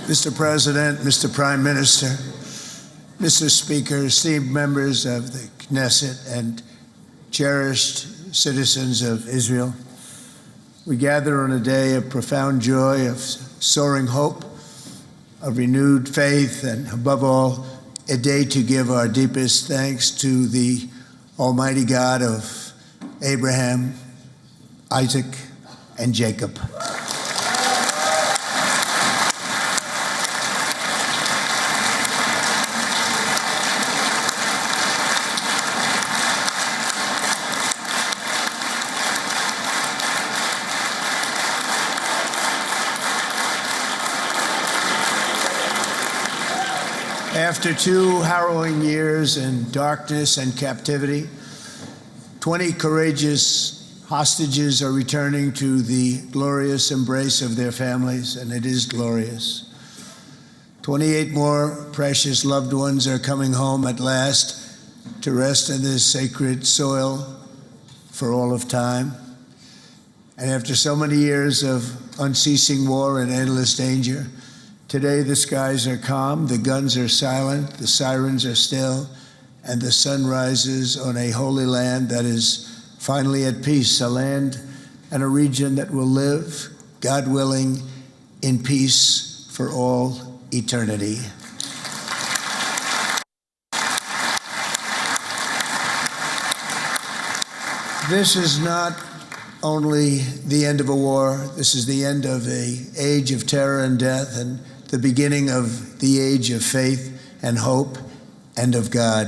Mr. President, Mr. Prime Minister, Mr. Speaker, esteemed members of the Knesset and cherished citizens of Israel, we gather on a day of profound joy, of soaring hope, of renewed faith, and above all, a day to give our deepest thanks to the Almighty God of Abraham, Isaac, and Jacob. After 2 harrowing years in darkness and captivity, 20 courageous hostages are returning to the glorious embrace of their families, and it is glorious. 28 more precious loved ones are coming home at last to rest in this sacred soil for all of time. And after so many years of unceasing war and endless danger, today the skies are calm, the guns are silent, the sirens are still, and the sun rises on a holy land that is finally at peace, a land and a region that will live, God willing, in peace for all eternity. This is not only the end of a war, this is the end of an age of terror and death, and the beginning of the age of faith and hope and of God.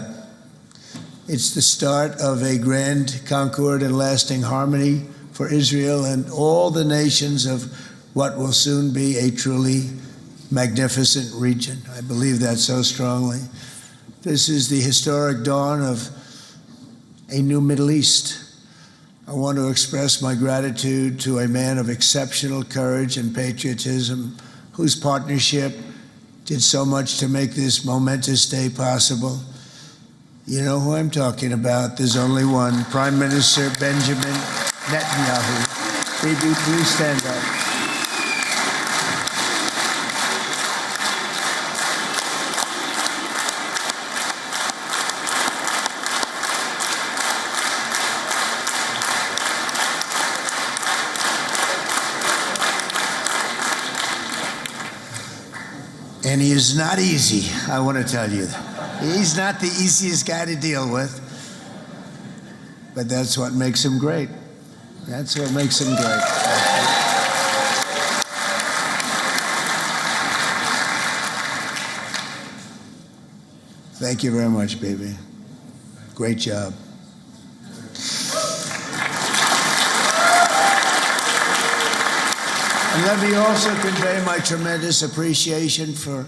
It's the start of a grand concord and lasting harmony for Israel and all the nations of what will soon be a truly magnificent region. I believe that so strongly. This is the historic dawn of a new Middle East. I want to express my gratitude to a man of exceptional courage and patriotism, whose partnership did so much to make this momentous day possible. You know who I'm talking about. There's only one, Prime Minister Benjamin Netanyahu. Bibi, please stand up. And he is not easy, I want to tell you. He's not the easiest guy to deal with, but that's what makes him great. That's what makes him great. Thank you very much, baby. Great job. And let me also convey my tremendous appreciation for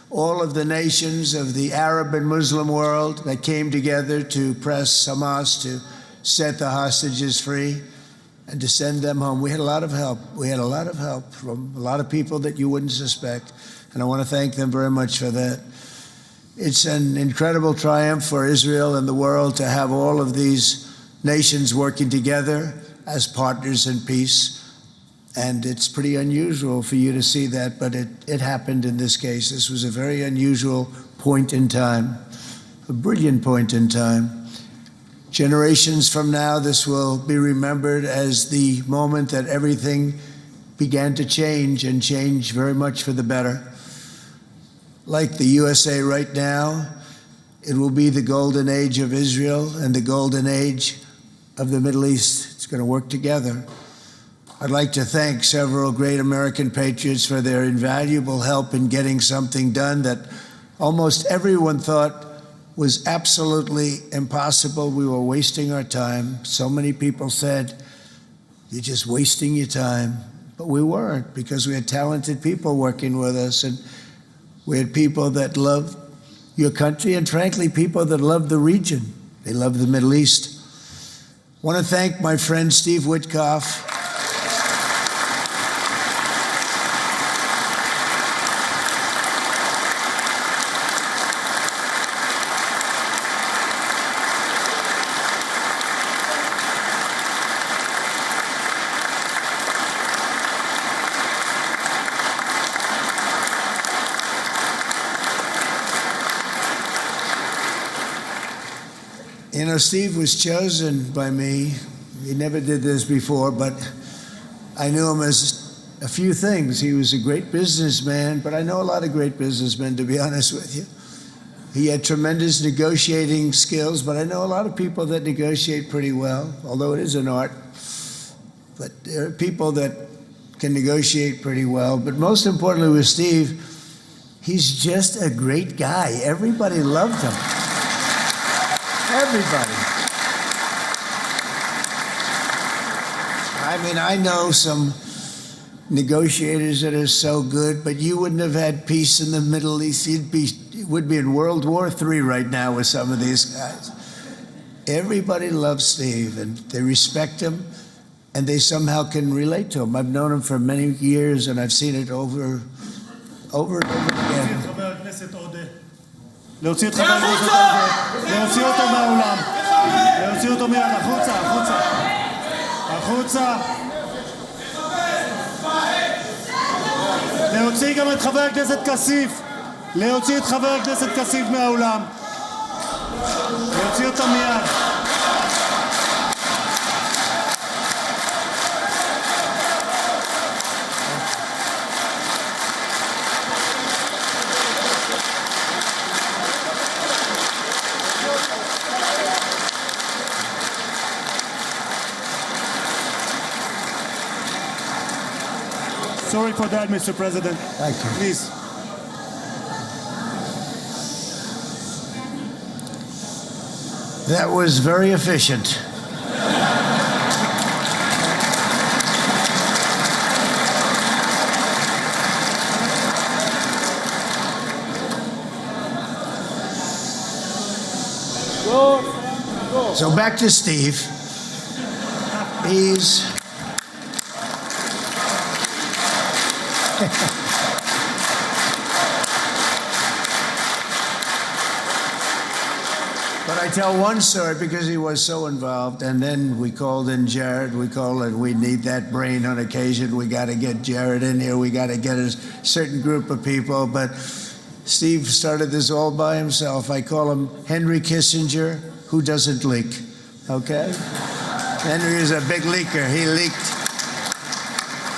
all of the nations of the Arab and Muslim world that came together to press Hamas to set the hostages free and to send them home. We had a lot of help. We had a lot of help from a lot of people that you wouldn't suspect, and I want to thank them very much for that. It's an incredible triumph for Israel and the world to have all of these nations working together as partners in peace. And it's pretty unusual for you to see that, but it happened in this case. This was a very unusual point in time, a brilliant point in time. Generations from now, this will be remembered as the moment that everything began to change, and change very much for the better. Like the USA right now, it will be the golden age of Israel and the golden age of the Middle East. It's going to work together. I'd like to thank several great American patriots for their invaluable help in getting something done that almost everyone thought was absolutely impossible. We were wasting our time. So many people said, "You're just wasting your time." But we weren't, because we had talented people working with us, and we had people that loved your country, and frankly, people that loved the region. They loved the Middle East. I want to thank my friend Steve Witkoff. You know, Steve was chosen by me. He never did this before, but I knew him as a few things. He was a great businessman, but I know a lot of great businessmen, to be honest with you. He had tremendous negotiating skills, but I know a lot of people that negotiate pretty well, although it is an art. But there are people that can negotiate pretty well. But most importantly with Steve, he's just a great guy. Everybody loved him. Everybody. I mean, I know some negotiators that are so good, but you wouldn't have had peace in the Middle East. It would be in World War III right now with some of these guys. Everybody loves Steve, and they respect him, and they somehow can relate to him. I've known him for many years, and I've seen it over and over again. להוציא את חבר הכנסת הזה, להוציא אותו מהאולם, להוציא אותו מיד, החוצה, החוצה, החוצה. להוציא גם את חבר הכנסת כסיף, להוציא את חבר הכנסת כסיף מהאולם, להוציא אותו מיד. Sorry for that, Mr. President. Thank you. Please. That was very efficient. So back to Steve. He's but I tell one story because he was so involved, and then we called in Jared. We need that brain on occasion. We got to get Jared in here. We got to get a certain group of people. But Steve started this all by himself. I call him Henry Kissinger, who doesn't leak. Okay? Henry is a big leaker. He leaked.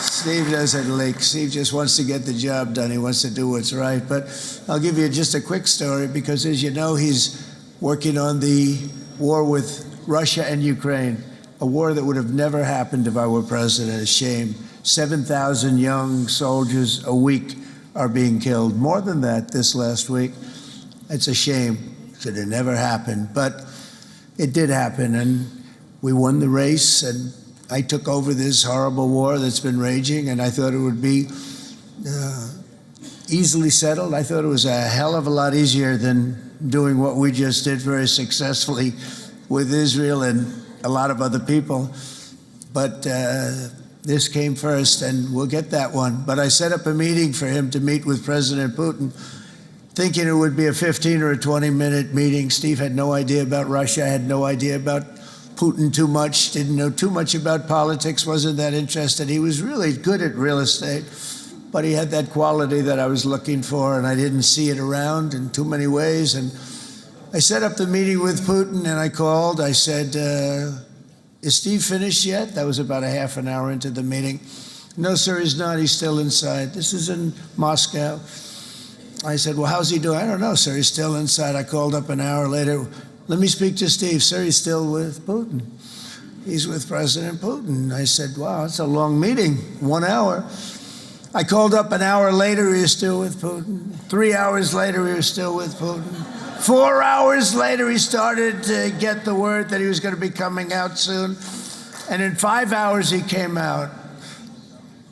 Steve doesn't leak. Steve just wants to get the job done. He wants to do what's right. But I'll give you just a quick story because, as you know, he's working on the war with Russia and Ukraine, a war that would have never happened if I were president. A shame. 7,000 young soldiers a week are being killed. More than that this last week. It's a shame. It should have never happened. But it did happen, and we won the race, and I took over this horrible war that's been raging, and I thought it would be easily settled. I thought it was a hell of a lot easier than doing what we just did very successfully with Israel and a lot of other people. But this came first, and we'll get that one. But I set up a meeting for him to meet with President Putin, thinking it would be a 15 or a 20-minute meeting. Steve had no idea about Russia, had no idea about Putin too much, didn't know too much about politics, wasn't that interested. He was really good at real estate, but he had that quality that I was looking for, and I didn't see it around in too many ways. And I set up the meeting with Putin, and I called. I said, is Steve finished yet? That was about a half an hour into the meeting. No, sir, he's not. He's still inside. This is in Moscow. I said, well, how's he doing? I don't know, sir. He's still inside. I called up an hour later. Let me speak to Steve. Sir, he's still with Putin. He's with President Putin. I said, wow, it's a long meeting, 1 hour. I called up an hour later, he was still with Putin. 3 hours later, he was still with Putin. 4 hours later, he started to get the word that he was going to be coming out soon. And in 5 hours, he came out.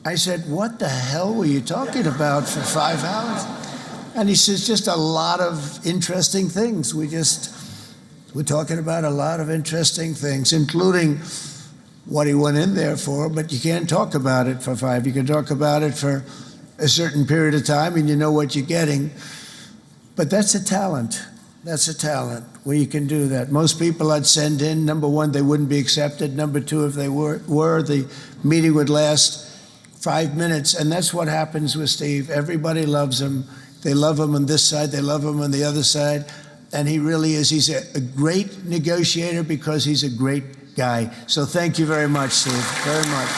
I said, what the hell were you talking about for 5 hours? And he says, just a lot of interesting things. We're talking about a lot of interesting things, including what he went in there for, but you can't talk about it for 5. You can talk about it for a certain period of time, and you know what you're getting. But that's a talent. That's a talent where you can do that. Most people I'd send in, number one, they wouldn't be accepted. Number two, if they were, the meeting would last 5 minutes. And that's what happens with Steve. Everybody loves him. They love him on this side. They love him on the other side. And he really is. He's a great negotiator because he's a great guy. So thank you very much, Steve, very much.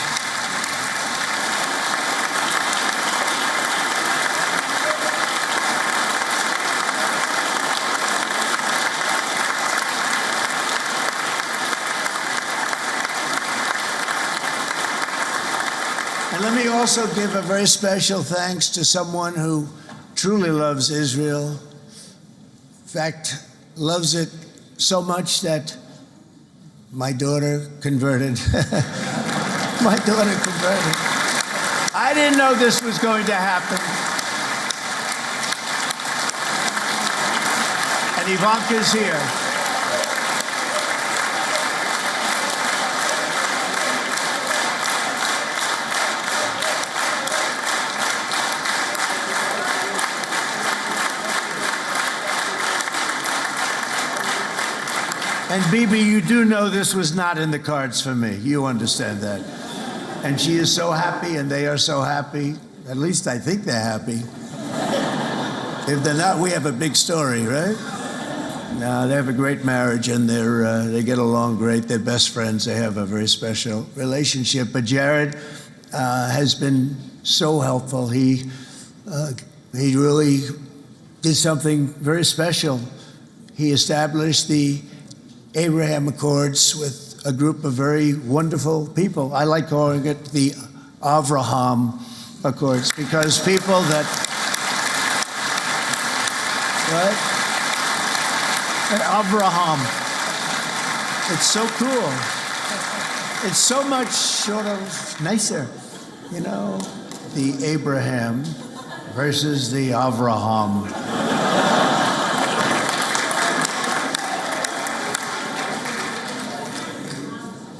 And let me also give a very special thanks to someone who truly loves Israel. In fact, loves it so much that my daughter converted. My daughter converted. I didn't know this was going to happen. And Ivanka's here. And Bibi, you do know this was not in the cards for me. You understand that. And she is so happy, and they are so happy. At least I think they're happy. If they're not, we have a big story, right? No, they have a great marriage, and they get along great. They're best friends. They have a very special relationship. But Jared has been so helpful. He really did something very special. He established the Abraham Accords with a group of very wonderful people. I like calling it the Avraham Accords because people that, right? Avraham. It's so cool. It's so much sort of nicer, you know, the Abraham versus the Avraham.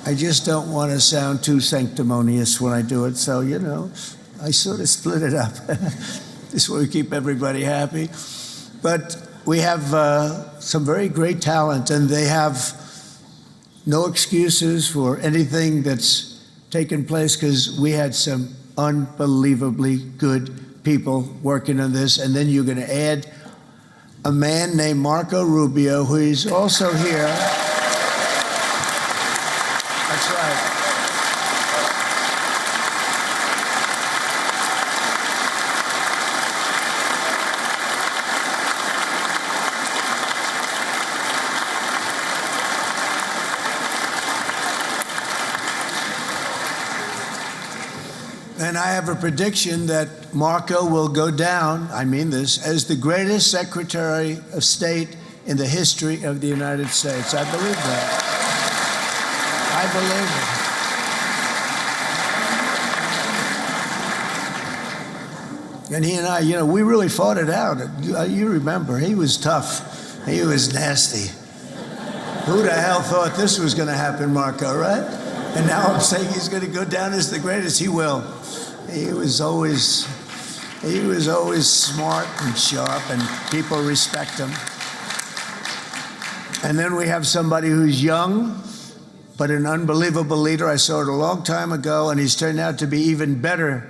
I just don't want to sound too sanctimonious when I do it, so, you know, I sort of split it up. This way we keep everybody happy. But we have some very great talent, and they have no excuses for anything that's taken place because we had some unbelievably good people working on this. And then you're going to add a man named Marco Rubio, who is also here. That's right. And I have a prediction that Marco will go down, I mean this, as the greatest Secretary of State in the history of the United States. I believe that. I believe it. And he and I, you know, we really fought it out. You remember, he was tough. He was nasty. Who the hell thought this was going to happen, Marco, right? And now I'm saying he's going to go down as the greatest. He will. He was always smart and sharp, and people respect him. And then we have somebody who's young, but an unbelievable leader. I saw it a long time ago, and he's turned out to be even better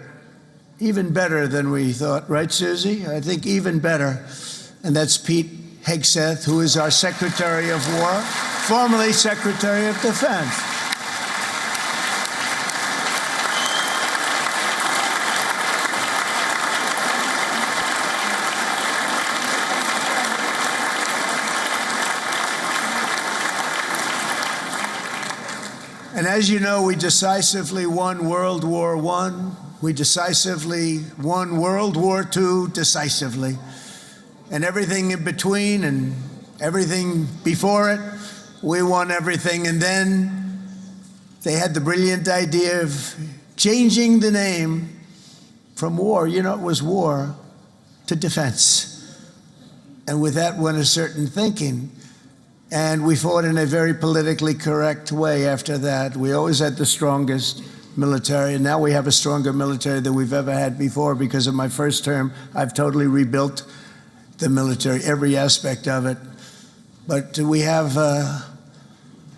than we thought. Right, Susie? I think even better. And that's Pete Hegseth, who is our Secretary of War, formerly Secretary of Defense. And as you know, we decisively won World War I. We decisively won World War II decisively. And everything in between and everything before it, we won everything. And then they had the brilliant idea of changing the name from war, you know, it was war, to defense. And with that went a certain thinking. And we fought in a very politically correct way after that. We always had the strongest military, and now we have a stronger military than we've ever had before. Because of my first term, I've totally rebuilt the military, every aspect of it. But we have,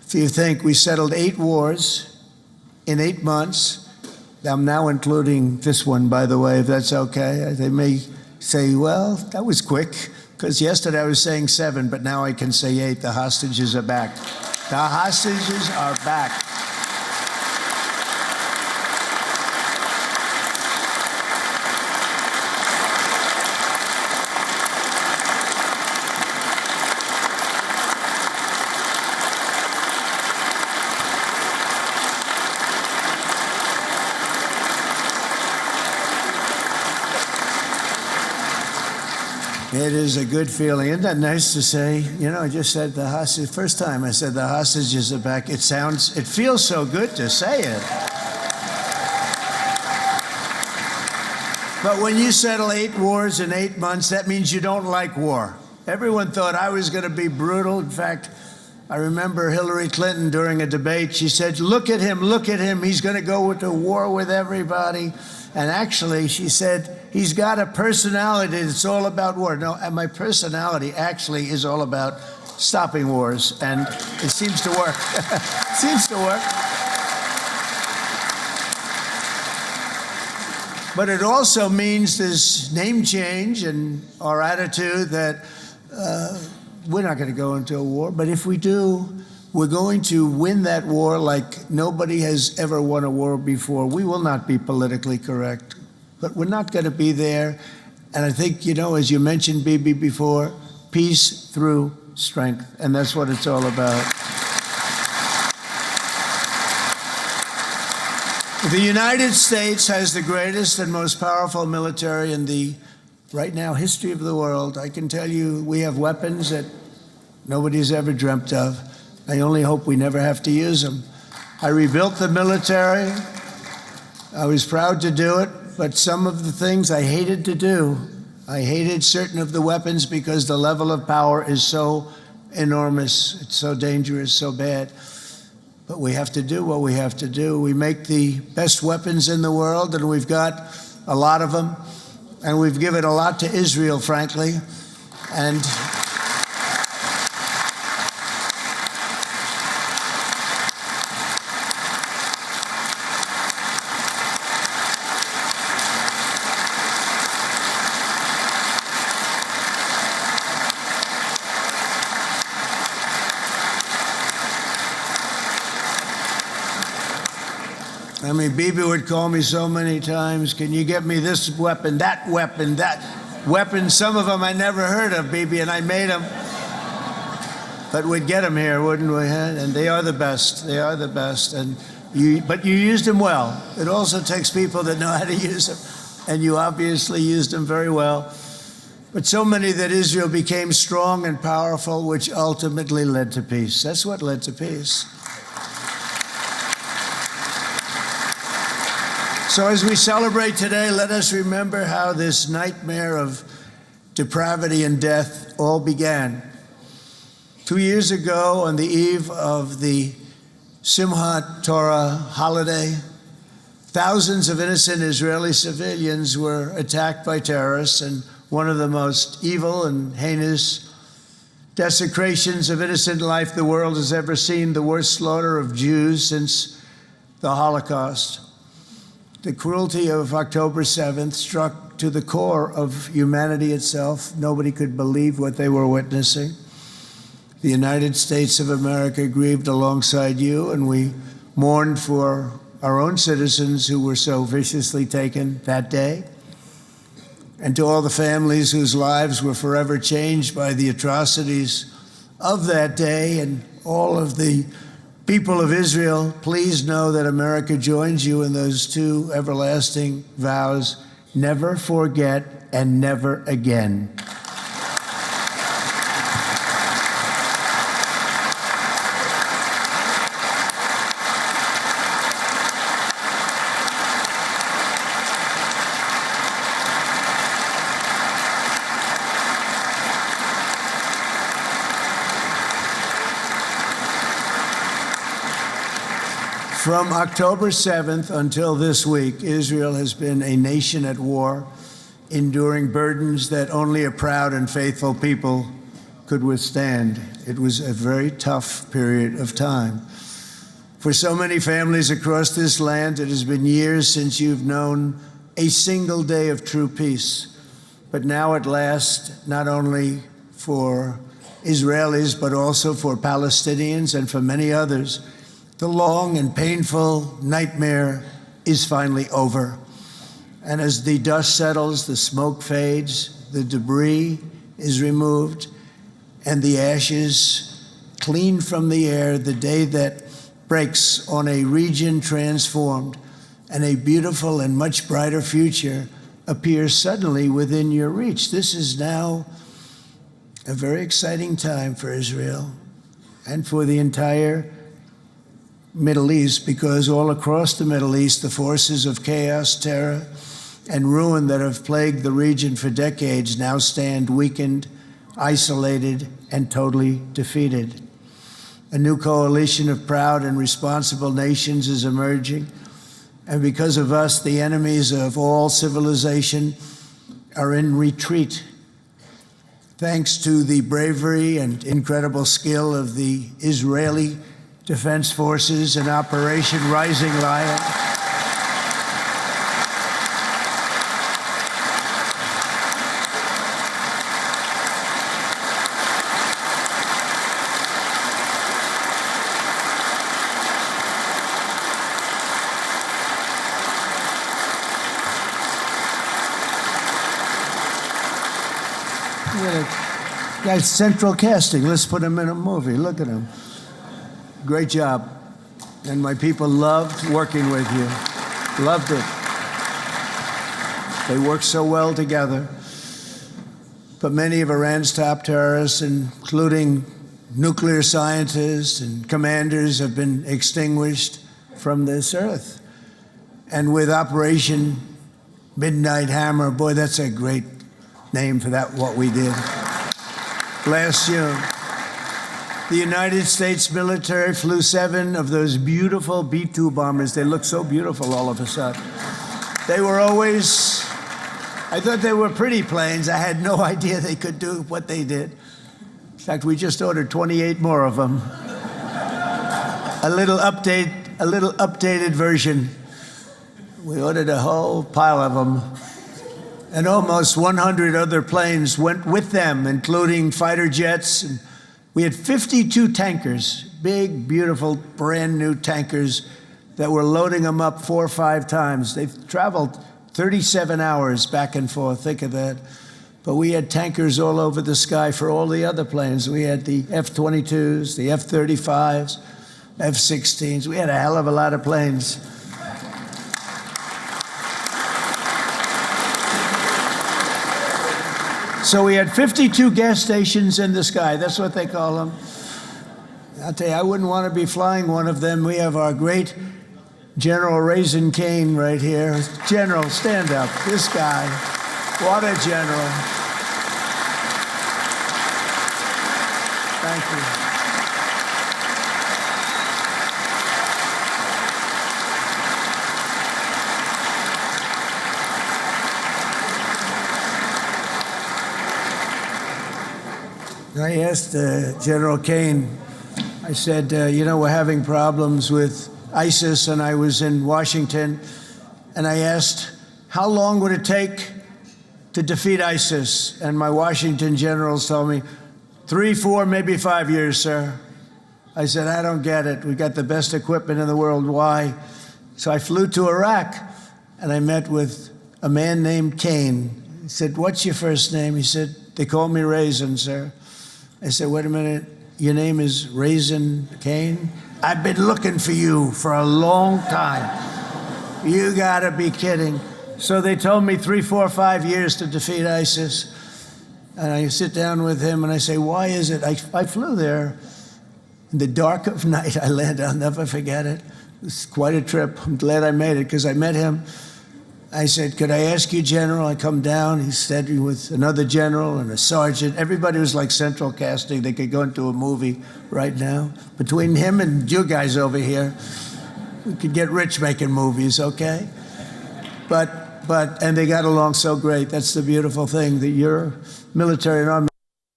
if you think, we settled 8 wars in 8 months. I'm now including this one, by the way, if that's okay. They may say, well, that was quick, Because yesterday I was saying 7, but now I can say 8. The hostages are back. The hostages are back. It is a good feeling. Isn't that nice to say? You know, I just said the hostage. First time I said the hostages are back. It feels so good to say it. But when you settle 8 wars in 8 months, that means you don't like war. Everyone thought I was going to be brutal. In fact, I remember Hillary Clinton during a debate, she said, look at him, he's going to go into war with everybody. And actually, she said, he's got a personality that's all about war. No, and my personality actually is all about stopping wars. And it seems to work. It seems to work. But it also means this name change in our attitude that we're not going to go into a war. But if we do, we're going to win that war like nobody has ever won a war before. We will not be politically correct, but we're not going to be there. And I think, you know, as you mentioned, Bibi, before, peace through strength. And that's what it's all about. The United States has the greatest and most powerful military in the, right now, history of the world. I can tell you we have weapons that nobody's ever dreamt of. I only hope we never have to use them. I rebuilt the military. I was proud to do it, but some of the things I hated to do. I hated certain of the weapons because the level of power is so enormous. It's so dangerous, so bad. But we have to do what we have to do. We make the best weapons in the world, and we've got a lot of them. And we've given a lot to Israel, frankly. And I mean, Bibi would call me so many times, can you get me this weapon, that weapon, that weapon? Some of them I never heard of, Bibi, and I made them. But we'd get them here, wouldn't we? And they are the best. They are the best. But you used them well. It also takes people that know how to use them. And you obviously used them very well. But so many that Israel became strong and powerful, which ultimately led to peace. That's what led to peace. So as we celebrate today, let us remember how this nightmare of depravity and death all began. 2 years ago, on the eve of the Simchat Torah holiday, thousands of innocent Israeli civilians were attacked by terrorists, and one of the most evil and heinous desecrations of innocent life the world has ever seen, the worst slaughter of Jews since the Holocaust. The cruelty of October 7th struck to the core of humanity itself. Nobody could believe what they were witnessing. The United States of America grieved alongside you, and we mourned for our own citizens who were so viciously taken that day. And to all the families whose lives were forever changed by the atrocities of that day, and all of the people of Israel, please know that America joins you in those two everlasting vows: never forget and never again. From October 7th until this week, Israel has been a nation at war, enduring burdens that only a proud and faithful people could withstand. It was a very tough period of time. For so many families across this land, it has been years since you've known a single day of true peace. But now at last, not only for Israelis, but also for Palestinians and for many others. The long and painful nightmare is finally over. And as the dust settles, the smoke fades, the debris is removed, and the ashes cleaned from the air, the day that breaks on a region transformed, and a beautiful and much brighter future appears suddenly within your reach. This is now a very exciting time for Israel and for the entire Middle East, because all across the Middle East, the forces of chaos, terror, and ruin that have plagued the region for decades now stand weakened, isolated, and totally defeated. A new coalition of proud and responsible nations is emerging, and because of us, the enemies of all civilization are in retreat. Thanks to the bravery and incredible skill of the Israeli Defense Forces in Operation Rising Lion, Guy's central casting. Let's put him in a movie. Look at him. Great job. And my people loved working with you. Loved it. They worked so well together. But many of Iran's top terrorists, including nuclear scientists and commanders, have been extinguished from this earth. And with Operation Midnight Hammer, boy, that's a great name for that, what we did. Last June, the United States military flew 7 of those beautiful B-2 bombers. They look so beautiful all of a sudden. They were always, I thought they were pretty planes. I had no idea they could do what they did. In fact, we just ordered 28 more of them. A little updated version. We ordered a whole pile of them. And almost 100 other planes went with them, including fighter jets. And we had 52 tankers, big, beautiful, brand new tankers that were loading them up 4 or 5 times. They've traveled 37 hours back and forth, think of that. But we had tankers all over the sky for all the other planes. We had the F-22s, the F-35s, F-16s. We had a hell of a lot of planes. So we had 52 gas stations in the sky. That's what they call them. I'll tell you, I wouldn't want to be flying one of them. We have our great General Raisin Cain right here. General, stand up. This guy. What a general. Thank you. I asked General Cain, I said, you know, we're having problems with ISIS, and I was in Washington, and I asked, how long would it take to defeat ISIS? And my Washington generals told me, 3, 4, maybe 5 years, sir. I said, I don't get it. We got the best equipment in the world. Why? So I flew to Iraq, and I met with a man named Cain. He said, what's your first name? He said, they call me Raisin, sir. I said, wait a minute, your name is Raisin Cain? I've been looking for you for a long time. You gotta be kidding. So they told me 3, 4, 5 years to defeat ISIS. And I sit down with him and I say, why is it? I flew there in the dark of night. I landed, I'll never forget it. It was quite a trip. I'm glad I made it because I met him. I said, could I ask you, General? I come down. He said, with another general and a sergeant. Everybody was like central casting. They could go into a movie right now. Between him and you guys over here, we could get rich making movies, okay? And they got along so great. That's the beautiful thing, that your military and our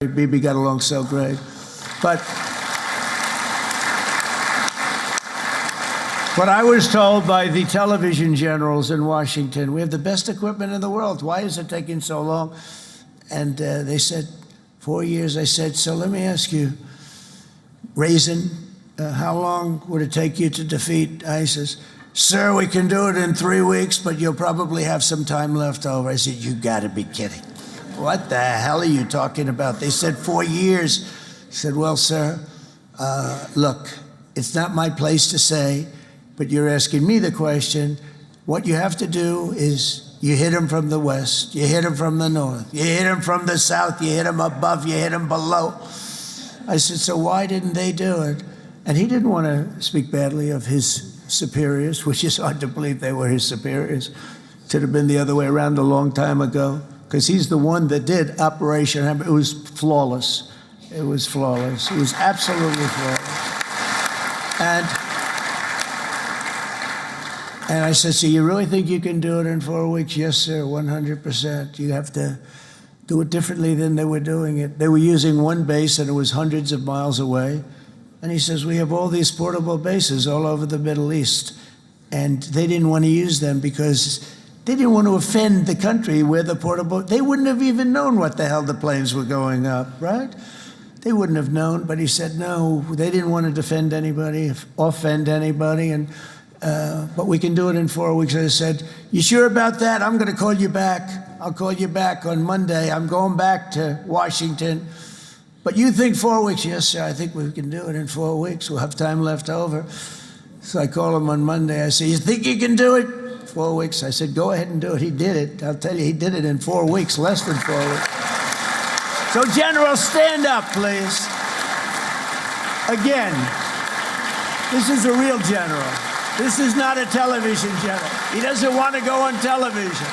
military, BB, got along so great. But I was told by the television generals in Washington, we have the best equipment in the world. Why is it taking so long? And they said, 4 years. I said, so let me ask you, Raisin, how long would it take you to defeat ISIS? Sir, we can do it in 3 weeks, but you'll probably have some time left over. I said, you gotta be kidding. What the hell are you talking about? They said 4 years. I said, well, sir, look, it's not my place to say, but you're asking me the question. What you have to do is you hit them from the west, you hit them from the north, you hit them from the south, you hit them above, you hit them below. I said, so why didn't they do it? And he didn't want to speak badly of his superiors, which is hard to believe they were his superiors. It should have been the other way around a long time ago, because he's the one that did Operation Hammer. It was flawless. It was flawless. It was absolutely flawless. And I said, so you really think you can do it in 4 weeks? Yes, sir, 100%. You have to do it differently than they were doing it. They were using one base, and it was hundreds of miles away. And he says, we have all these portable bases all over the Middle East. And they didn't want to use them because they didn't want to offend the country where the portable, they wouldn't have even known what the hell the planes were going up, right? They wouldn't have known, but he said, no, they didn't want to defend anybody, offend anybody, and but we can do it in 4 weeks. I said, you sure about that? I'm going to call you back. I'll call you back on Monday. I'm going back to Washington. But you think 4 weeks? Yes, sir, I think we can do it in 4 weeks. We'll have time left over. So I call him on Monday. I say, you think you can do it? 4 weeks. I said, go ahead and do it. He did it. I'll tell you, he did it in 4 weeks, less than 4 weeks. So, General, stand up, please. Again, this is a real general. This is not a television general. He doesn't want to go on television.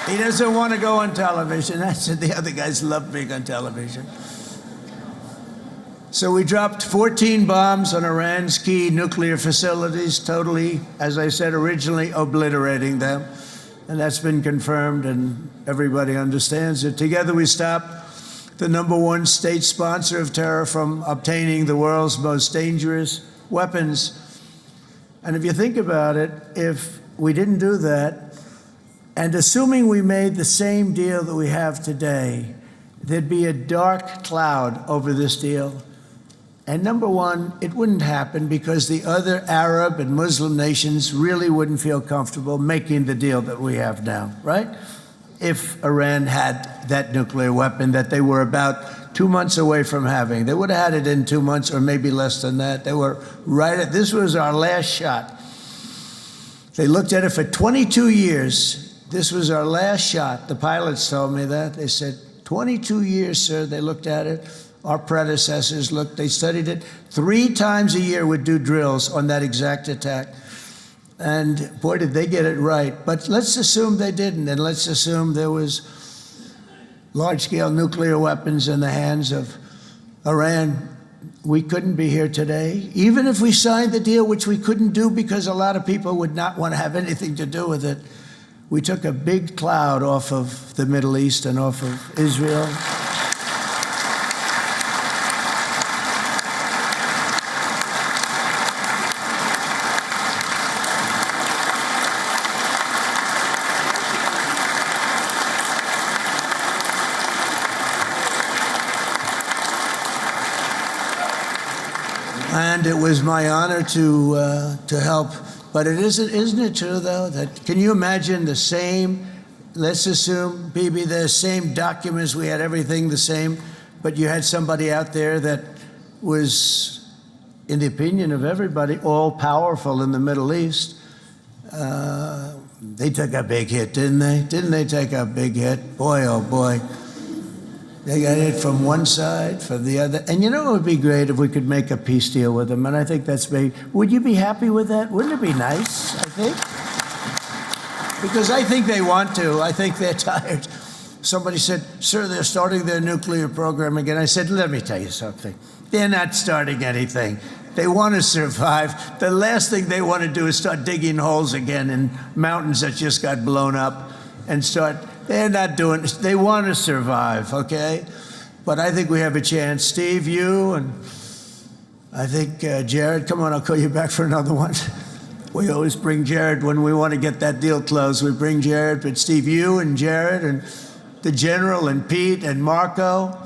He doesn't want to go on television. I said the other guys love being on television. So we dropped 14 bombs on Iran's key nuclear facilities, totally, as I said originally, obliterating them. And that's been confirmed, and everybody understands it. Together we stopped the #1 state sponsor of terror from obtaining the world's most dangerous weapons. And if you think about it, if we didn't do that, and assuming we made the same deal that we have today, there'd be a dark cloud over this deal. And #1, it wouldn't happen because the other Arab and Muslim nations really wouldn't feel comfortable making the deal that we have now, right? If Iran had that nuclear weapon that they were about 2 months away from having. They would have had it in 2 months or maybe less than that. They were right at, this was our last shot. They looked at it for 22 years. This was our last shot. The pilots told me that. They said, 22 years, sir. They looked at it. Our predecessors looked, they studied it. 3 times a year would do drills on that exact attack. And boy, did they get it right. But let's assume they didn't, and let's assume there was large-scale nuclear weapons in the hands of Iran. We couldn't be here today. Even if we signed the deal, which we couldn't do because a lot of people would not want to have anything to do with it, we took a big cloud off of the Middle East and off of Israel. And it was my honor to help. But isn't it true, though, that can you imagine the same, let's assume, Bibi, the same documents, we had everything the same, but you had somebody out there that was, in the opinion of everybody, all-powerful in the Middle East. They took a big hit, didn't they? Didn't they take a big hit? Boy, oh boy. They got hit from one side, from the other. And you know, it would be great if we could make a peace deal with them. And I think that's maybe, would you be happy with that? Wouldn't it be nice, I think? Because I think they want to. I think they're tired. Somebody said, sir, they're starting their nuclear program again. I said, let me tell you something. They're not starting anything. They want to survive. The last thing they want to do is start digging holes again in mountains that just got blown up and start. They're not doing this. They want to survive, okay? But I think we have a chance. Steve, you, and I think Jared, come on, I'll call you back for another one. We always bring Jared when we want to get that deal closed. We bring Jared, but Steve, you and Jared and the General and Pete and Marco,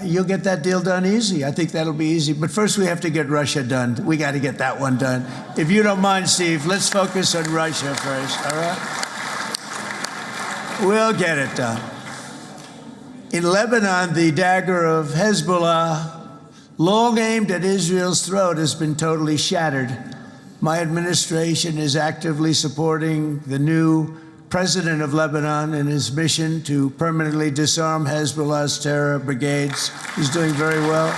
you'll get that deal done easy. I think that'll be easy. But first we have to get Russia done. We got to get that one done. If you don't mind, Steve, let's focus on Russia first, all right? We'll get it done. In Lebanon, the dagger of Hezbollah, long aimed at Israel's throat, has been totally shattered. My administration is actively supporting the new president of Lebanon in his mission to permanently disarm Hezbollah's terror brigades. He's doing very well.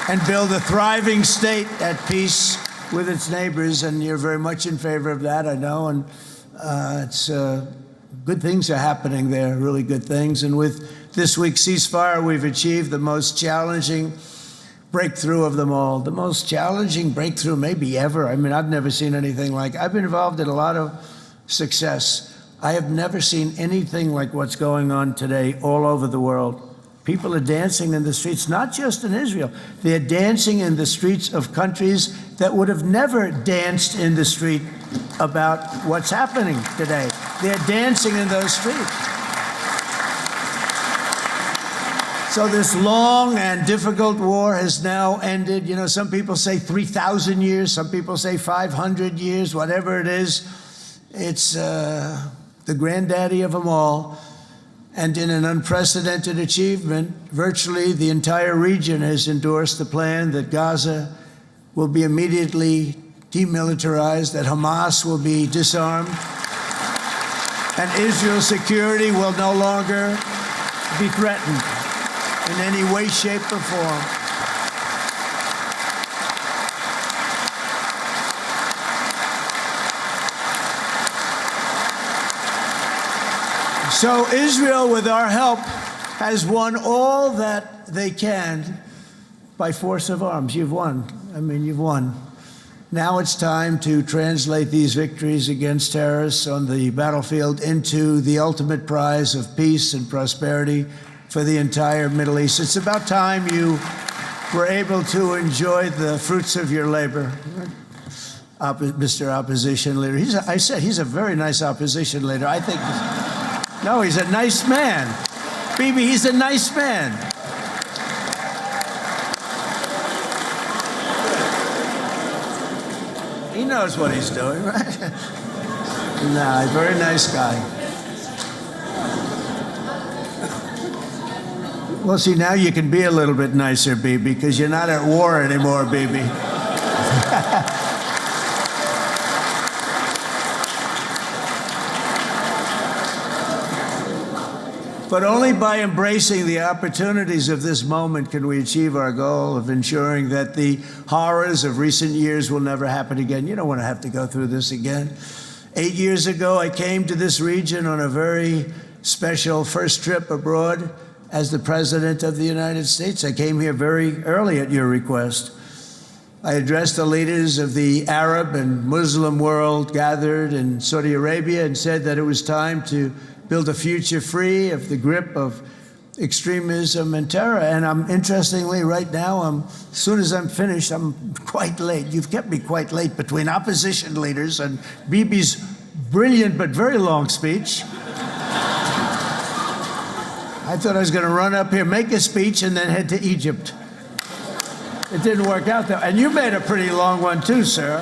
And build a thriving state at peace with its neighbors. And you're very much in favor of that, I know. And good things are happening there, really good things. And with this week's ceasefire, we've achieved the most challenging breakthrough of them all. The most challenging breakthrough maybe ever. I mean, I've never seen anything like it. I've been involved in a lot of success. I have never seen anything like what's going on today all over the world. People are dancing in the streets, not just in Israel. They're dancing in the streets of countries that would have never danced in the street about what's happening today. They're dancing in those streets. So this long and difficult war has now ended. You know, some people say 3,000 years, some people say 500 years, whatever it is. It's the granddaddy of them all. And in an unprecedented achievement, virtually the entire region has endorsed the plan that Gaza will be immediately demilitarized, that Hamas will be disarmed, and Israel's security will no longer be threatened in any way, shape, or form. So Israel, with our help, has won all that they can by force of arms. You've won. I mean, you've won. Now it's time to translate these victories against terrorists on the battlefield into the ultimate prize of peace and prosperity for the entire Middle East. It's about time you were able to enjoy the fruits of your labor. Mr. Opposition Leader. I said he's a very nice opposition leader. I think... No, he's a nice man. Bibi, he's a nice man. He knows what he's doing, right? Nah, very nice guy. Well, see, now you can be a little bit nicer, Bibi, because you're not at war anymore, Bibi. But only by embracing the opportunities of this moment can we achieve our goal of ensuring that the horrors of recent years will never happen again. You don't want to have to go through this again. 8 years ago, I came to this region on a very special first trip abroad as the President of the United States. I came here very early at your request. I addressed the leaders of the Arab and Muslim world gathered in Saudi Arabia and said that it was time to build a future free of the grip of extremism and terror. And interestingly, right now, as soon as I'm finished, I'm quite late. You've kept me quite late between opposition leaders and Bibi's brilliant but very long speech. I thought I was going to run up here, make a speech, and then head to Egypt. It didn't work out though. And you made a pretty long one too, sir.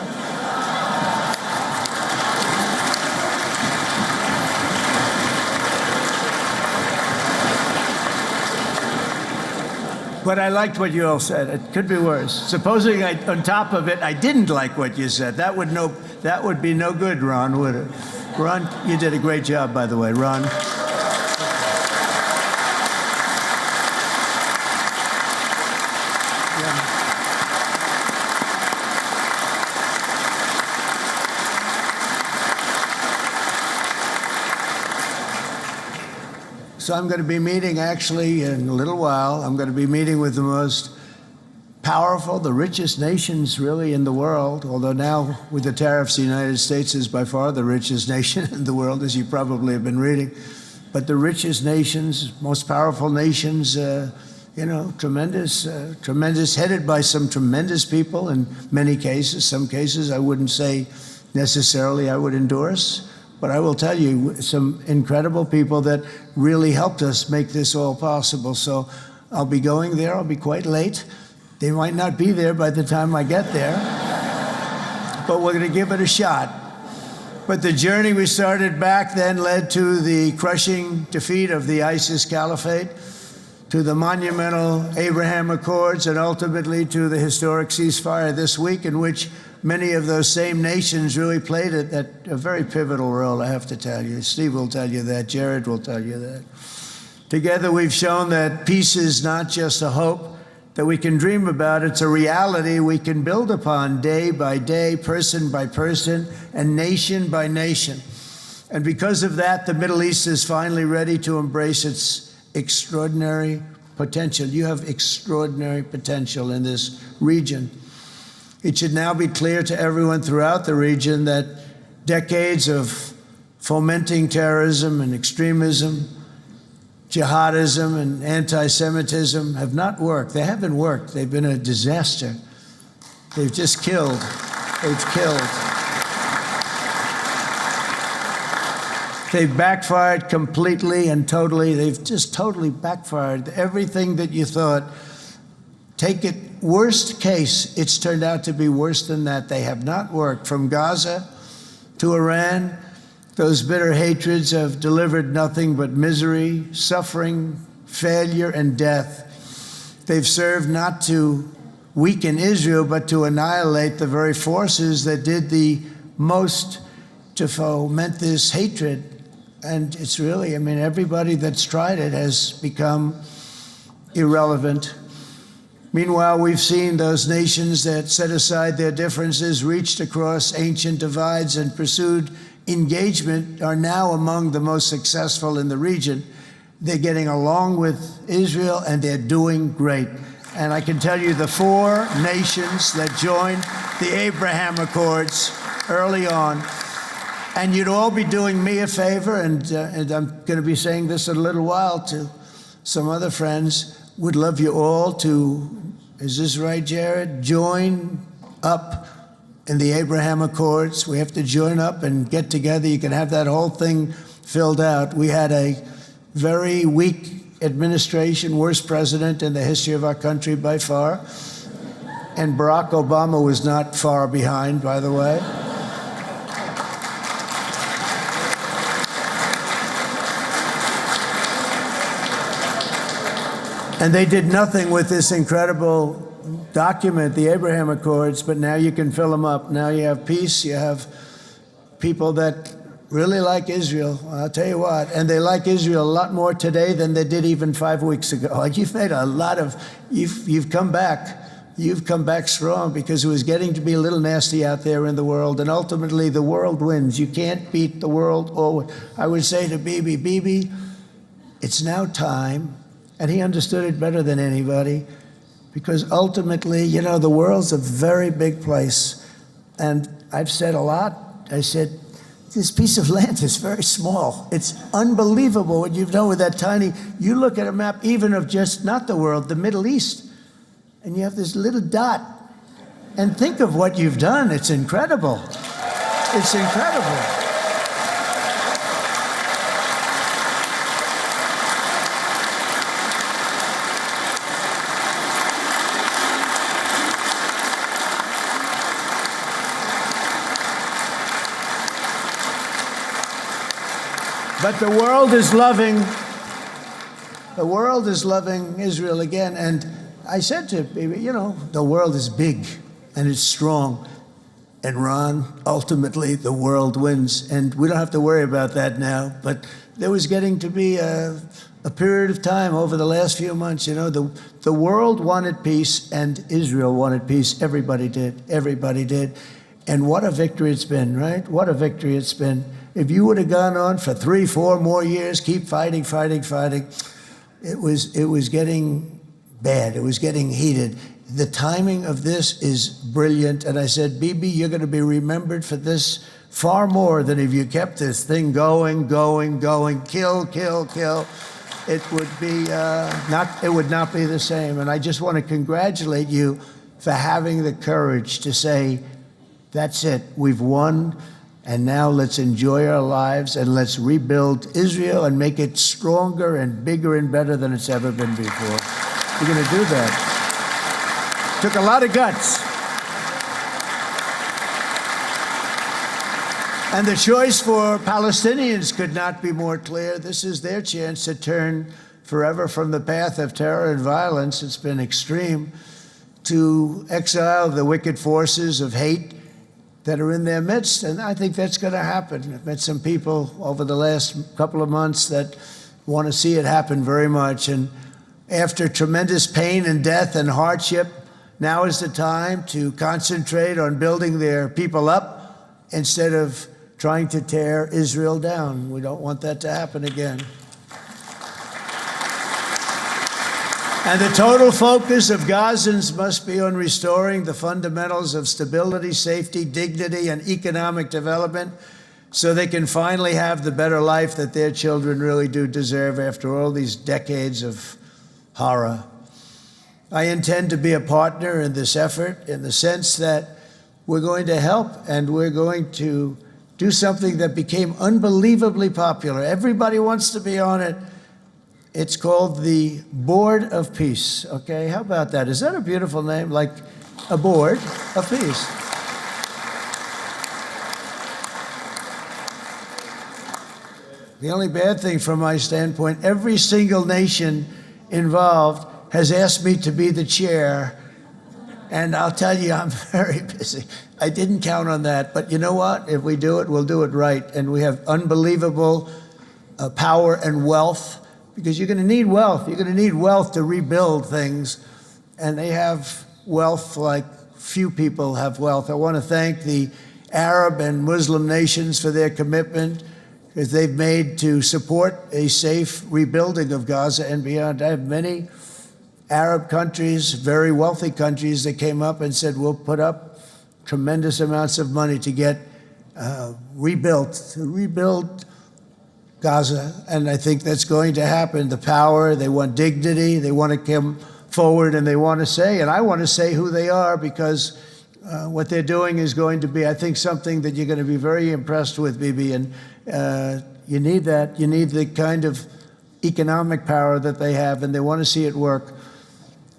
But I liked what you all said. It could be worse. Supposing on top of it, I didn't like what you said. That would be no good, Ron, would it? Ron, you did a great job, by the way, Ron. So I'm going to be meeting, actually, in a little while, I'm going to be meeting with the most powerful, the richest nations, really, in the world, although now, with the tariffs, the United States is by far the richest nation in the world, as you probably have been reading. But the richest nations, most powerful nations tremendous, headed by some tremendous people in many cases. Some cases I wouldn't say necessarily I would endorse, but I will tell you some incredible people that really helped us make this all possible. So I'll be going there. I'll be quite late. They might not be there by the time I get there, but we're going to give it a shot. But the journey we started back then led to the crushing defeat of the ISIS caliphate, to the monumental Abraham Accords, and ultimately to the historic ceasefire this week, in which many of those same nations really played a very pivotal role, I have to tell you. Steve will tell you that. Jared will tell you that. Together, we've shown that peace is not just a hope that we can dream about. It's a reality we can build upon day by day, person by person, and nation by nation. And because of that, the Middle East is finally ready to embrace its extraordinary potential. You have extraordinary potential in this region. It should now be clear to everyone throughout the region that decades of fomenting terrorism and extremism, jihadism and anti-Semitism have not worked. They haven't worked. They've been a disaster. They've just killed. They've killed. They've backfired completely and totally. They've just totally backfired. Everything that you thought, take it, worst case, it's turned out to be worse than that. They have not worked. From Gaza to Iran, those bitter hatreds have delivered nothing but misery, suffering, failure, and death. They've served not to weaken Israel, but to annihilate the very forces that did the most to foment this hatred. And it's really, I mean, everybody that's tried it has become irrelevant. Meanwhile, we've seen those nations that set aside their differences, reached across ancient divides, and pursued engagement are now among the most successful in the region. They're getting along with Israel, and they're doing great. And I can tell you the 4 nations that joined the Abraham Accords early on, and you'd all be doing me a favor, and I'm going to be saying this in a little while to some other friends, would love you all to, is this right, Jared? Join up in the Abraham Accords. We have to join up and get together. You can have that whole thing filled out. We had a very weak administration, worst president in the history of our country by far. And Barack Obama was not far behind, by the way. And they did nothing with this incredible document, the Abraham Accords, but now you can fill them up. Now you have peace, you have people that really like Israel. I'll tell you what, and they like Israel a lot more today than they did even 5 weeks ago. You've made a lot of, you've come back. You've come back strong, because it was getting to be a little nasty out there in the world, and ultimately the world wins. You can't beat the world. Or I would say to Bibi, it's now time, and he understood it better than anybody, because ultimately, you know, the world's a very big place. And I've said a lot. I said, this piece of land is very small. It's unbelievable what you've done with that tiny, you look at a map even of just not the world, the Middle East, and you have this little dot. And think of what you've done. It's incredible. It's incredible. But the world is loving Israel again. And I said to Bibi, you know, the world is big and it's strong. And Ron, ultimately, the world wins. And we don't have to worry about that now. But there was getting to be a period of time over the last few months, you know, the world wanted peace and Israel wanted peace. Everybody did. Everybody did. And what a victory it's been, right? What a victory it's been. If you would have gone on for 3, 4 more years, keep fighting, it was getting bad. It was getting heated. The timing of this is brilliant. And I said, Bibi, you're going to be remembered for this far more than if you kept this thing going, kill. it would not be the same. And I just want to congratulate you for having the courage to say, that's it, we've won, and now let's enjoy our lives and let's rebuild Israel and make it stronger and bigger and better than it's ever been before. You're going to do that. Took a lot of guts. And the choice for Palestinians could not be more clear. This is their chance to turn forever from the path of terror and violence. It's been extreme, to exile the wicked forces of hate that are in their midst. And I think that's going to happen. I've met some people over the last couple of months that want to see it happen very much. And after tremendous pain and death and hardship, now is the time to concentrate on building their people up instead of trying to tear Israel down. We don't want that to happen again. And the total focus of Gazans must be on restoring the fundamentals of stability, safety, dignity, and economic development so they can finally have the better life that their children really do deserve after all these decades of horror. I intend to be a partner in this effort in the sense that we're going to help and we're going to do something that became unbelievably popular. Everybody wants to be on it. It's called the Board of Peace, okay? How about that? Is that a beautiful name? Like a board of peace. The only bad thing from my standpoint, every single nation involved has asked me to be the chair, and I'll tell you, I'm very busy. I didn't count on that, but you know what? If we do it, we'll do it right. And we have unbelievable power and wealth, because you're going to need wealth. You're going to need wealth to rebuild things, and they have wealth like few people have wealth. I want to thank the Arab and Muslim nations for their commitment that they've made to support a safe rebuilding of Gaza and beyond. I have many Arab countries, very wealthy countries, that came up and said, we'll put up tremendous amounts of money to get to rebuild Gaza. And I think that's going to happen. The power, they want dignity, they want to come forward, and they want to say, and I want to say who they are, because what they're doing is going to be, I think, something that you're going to be very impressed with, Bibi. And you need that. You need the kind of economic power that they have, and they want to see it work.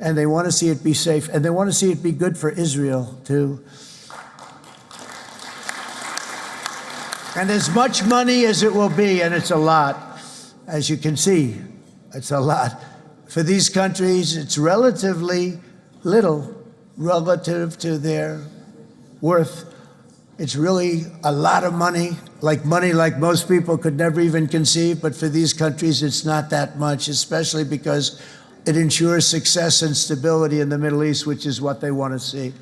And they want to see it be safe, and they want to see it be good for Israel, too. And as much money as it will be, and it's a lot, as you can see, it's a lot. For these countries, it's relatively little relative to their worth. It's really a lot of money like most people could never even conceive, but for these countries, it's not that much, especially because it ensures success and stability in the Middle East, which is what they want to see.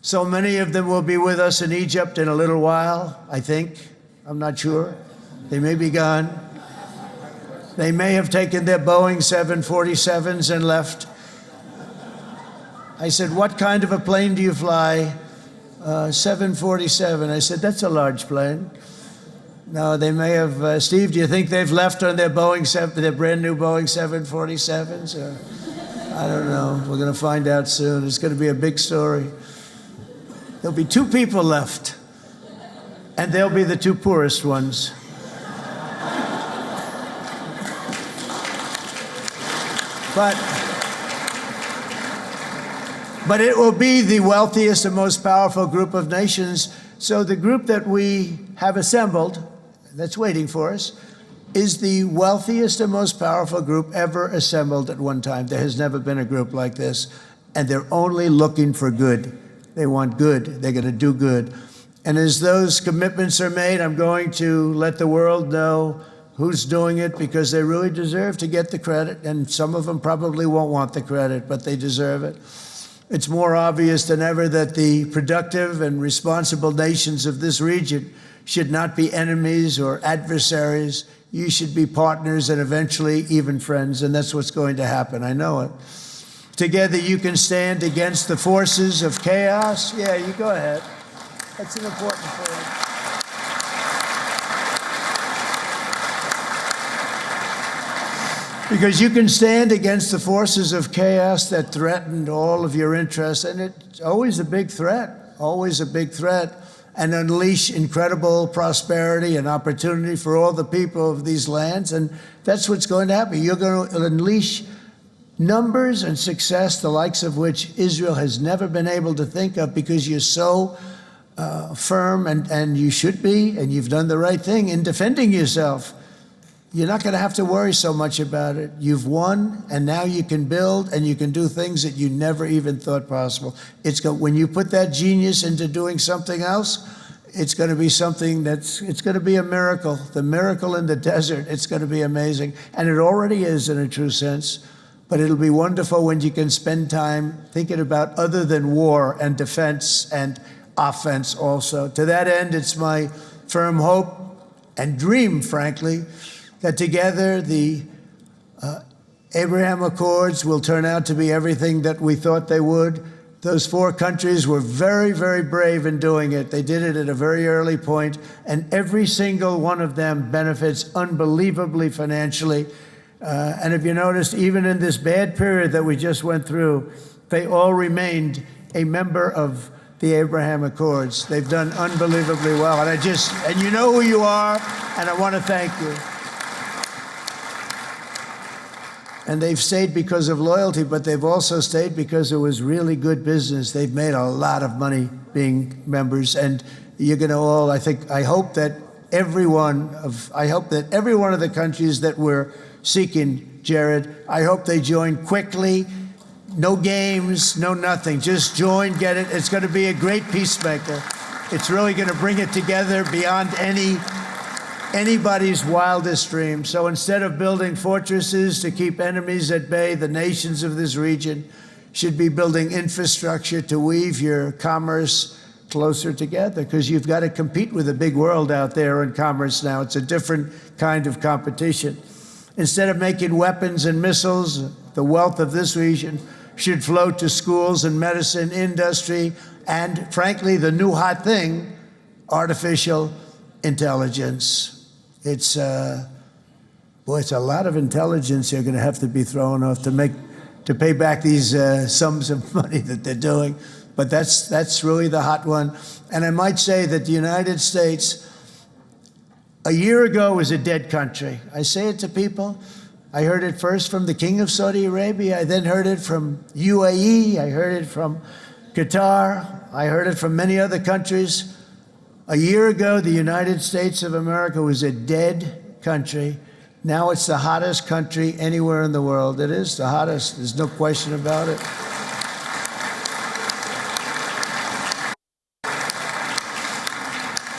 So many of them will be with us in Egypt in a little while, I think. I'm not sure. They may be gone. They may have taken their Boeing 747s and left. I said, what kind of a plane do you fly? 747. I said, that's a large plane. No, they may have. Steve, do you think they've left on their their brand new Boeing 747s? Or, I don't know. We're going to find out soon. It's going to be a big story. There'll be 2 people left, and they'll be the 2 poorest ones. But it will be the wealthiest and most powerful group of nations. So the group that we have assembled, that's waiting for us, is the wealthiest and most powerful group ever assembled at one time. There has never been a group like this. And they're only looking for good. They want good. They're going to do good. And as those commitments are made, I'm going to let the world know who's doing it, because they really deserve to get the credit. And some of them probably won't want the credit, but they deserve it. It's more obvious than ever that the productive and responsible nations of this region should not be enemies or adversaries. You should be partners and eventually even friends, and that's what's going to happen. I know it. Together you can stand against the forces of chaos. Yeah, you go ahead. That's an important point. Because you can stand against the forces of chaos that threatened all of your interests, and it's always a big threat, and unleash incredible prosperity and opportunity for all the people of these lands, and that's what's going to happen. You're going to unleash numbers and success, the likes of which Israel has never been able to think of, because you're so firm, and you should be, and you've done the right thing in defending yourself. You're not going to have to worry so much about it. You've won, and now you can build, and you can do things that you never even thought possible. When you put that genius into doing something else, it's going to be something it's going to be a miracle. The miracle in the desert, it's going to be amazing. And it already is in a true sense. But it'll be wonderful when you can spend time thinking about other than war and defense and offense also. To that end, it's my firm hope and dream, frankly, that together the Abraham Accords will turn out to be everything that we thought they would. Those 4 countries were very, very brave in doing it. They did it at a very early point, and every single one of them benefits unbelievably financially. And if you noticed, even in this bad period that we just went through, they all remained a member of the Abraham Accords. They've done unbelievably well. And you know who you are, and I want to thank you. And they've stayed because of loyalty, but they've also stayed because it was really good business. They've made a lot of money being members, and you're going to all, I hope that every one of the countries that we're seeking, Jared, I hope they join quickly. No games, no nothing. Just join, get it. It's going to be a great peacemaker. It's really going to bring it together beyond anybody's wildest dream. So instead of building fortresses to keep enemies at bay, the nations of this region should be building infrastructure to weave your commerce closer together, because you've got to compete with the big world out there in commerce now. It's a different kind of competition. Instead of making weapons and missiles, the wealth of this region should flow to schools and medicine, industry, and frankly, the new hot thing, artificial intelligence. It's a lot of intelligence you're going to have to be thrown off to pay back these sums of money that they're doing. But that's really the hot one. And I might say that the United States, a year ago, was a dead country. I say it to people. I heard it first from the King of Saudi Arabia. I then heard it from UAE. I heard it from Qatar. I heard it from many other countries. A year ago, the United States of America was a dead country. Now it's the hottest country anywhere in the world. It is the hottest. There's no question about it.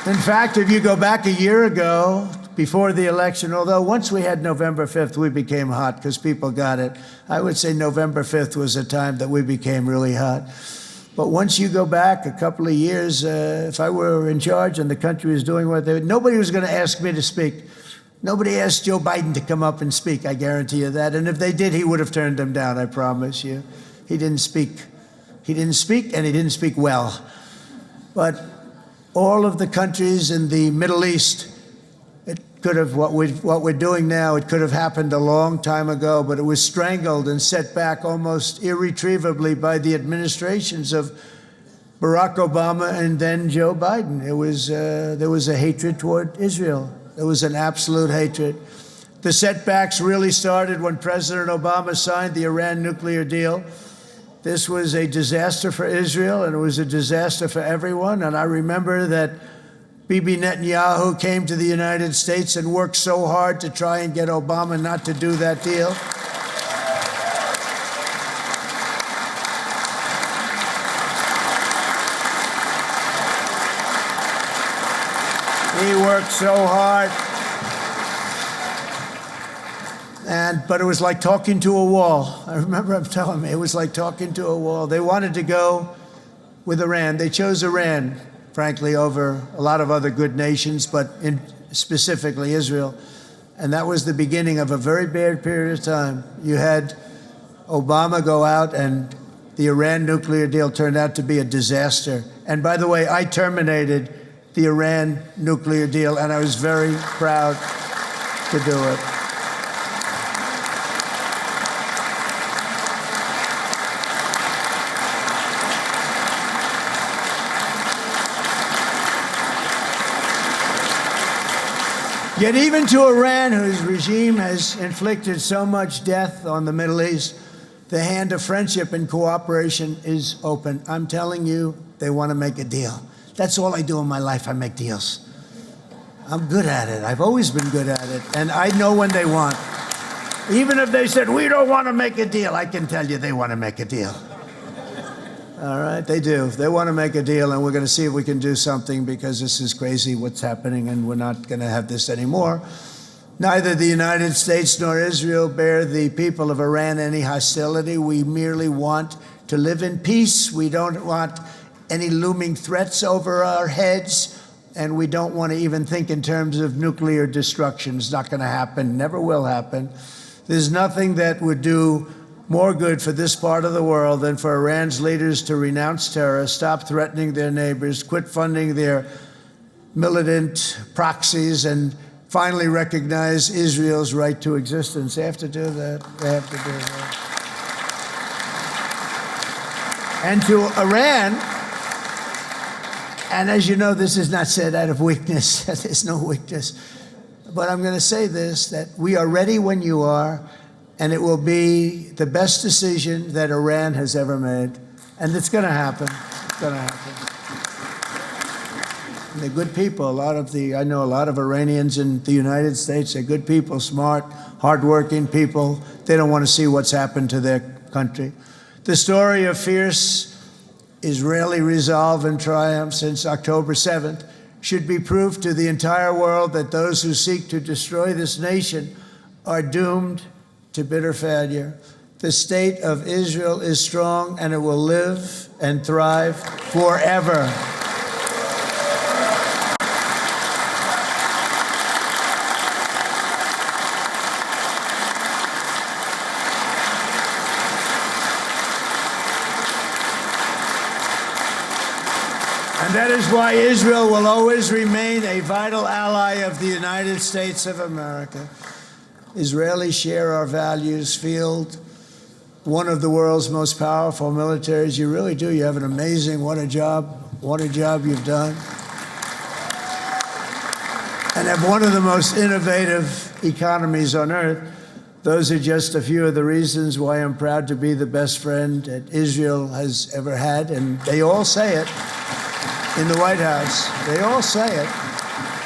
In fact, if you go back a year ago, before the election, although once we had November 5th, we became hot because people got it. I would say November 5th was a time that we became really hot. But once you go back a couple of years, if I were in charge and the country was doing what they, nobody was going to ask me to speak. Nobody asked Joe Biden to come up and speak, I guarantee you that. And if they did, he would have turned them down, I promise you. He didn't speak. He didn't speak, and he didn't speak well. But all of the countries in the Middle East, it could have, what we're doing now, it could have happened a long time ago, but it was strangled and set back almost irretrievably by the administrations of Barack Obama and then Joe Biden. It was, there was a hatred toward Israel. There was an absolute hatred. The setbacks really started when President Obama signed the Iran nuclear deal. This was a disaster for Israel, and it was a disaster for everyone. And I remember that Bibi Netanyahu came to the United States and worked so hard to try and get Obama not to do that deal. He worked so hard. But it was like talking to a wall. I remember him telling me it was like talking to a wall. They wanted to go with Iran. They chose Iran, frankly, over a lot of other good nations, but specifically Israel. And that was the beginning of a very bad period of time. You had Obama go out, and the Iran nuclear deal turned out to be a disaster. And by the way, I terminated the Iran nuclear deal, and I was very proud to do it. Yet even to Iran, whose regime has inflicted so much death on the Middle East, the hand of friendship and cooperation is open. I'm telling you, they want to make a deal. That's all I do in my life. I make deals. I'm good at it. I've always been good at it. And I know when they want. Even if they said, we don't want to make a deal, I can tell you they want to make a deal. All right, they do. They want to make a deal, and we're going to see if we can do something, because this is crazy what's happening, and we're not going to have this anymore. Neither the United States nor Israel bear the people of Iran any hostility. We merely want to live in peace. We don't want any looming threats over our heads, and we don't want to even think in terms of nuclear destruction. It's not going to happen, never will happen. There's nothing that would do more good for this part of the world than for Iran's leaders to renounce terror, stop threatening their neighbors, quit funding their militant proxies, and finally recognize Israel's right to existence. They have to do that. They have to do that. And to Iran, and as you know, this is not said out of weakness. There's no weakness. But I'm going to say this, that we are ready when you are, and it will be the best decision that Iran has ever made. And it's going to happen. It's going to happen. And they're good people. I know a lot of Iranians in the United States. They're good people, smart, hardworking people. They don't want to see what's happened to their country. The story of fierce Israeli resolve and triumph since October 7th should be proof to the entire world that those who seek to destroy this nation are doomed to bitter failure. The state of Israel is strong, and it will live and thrive forever. And that is why Israel will always remain a vital ally of the United States of America. Israelis share our values, field one of the world's most powerful militaries. You really do. You have an amazing, what a job you've done. And have one of the most innovative economies on earth. Those are just a few of the reasons why I'm proud to be the best friend that Israel has ever had. And they all say it in the White House. They all say it.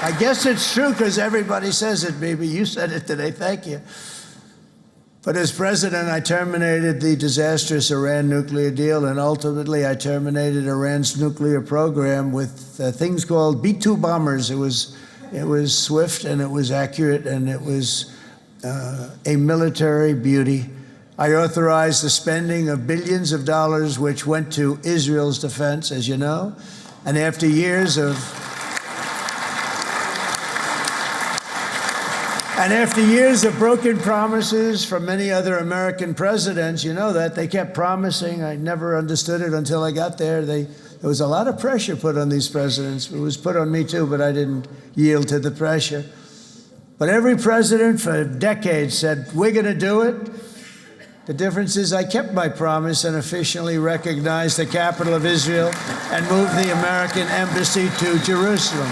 I guess it's true because everybody says it, baby. You said it today. Thank you. But as president, I terminated the disastrous Iran nuclear deal, and ultimately I terminated Iran's nuclear program with things called B-2 bombers. It was swift, and it was accurate, and it was a military beauty. I authorized the spending of billions of dollars, which went to Israel's defense, as you know. And after years of broken promises from many other American presidents, you know that, they kept promising. I never understood it until I got there. There was a lot of pressure put on these presidents. It was put on me too, but I didn't yield to the pressure. But every president for decades said, we're going to do it. The difference is I kept my promise and officially recognized the capital of Israel and moved the American embassy to Jerusalem.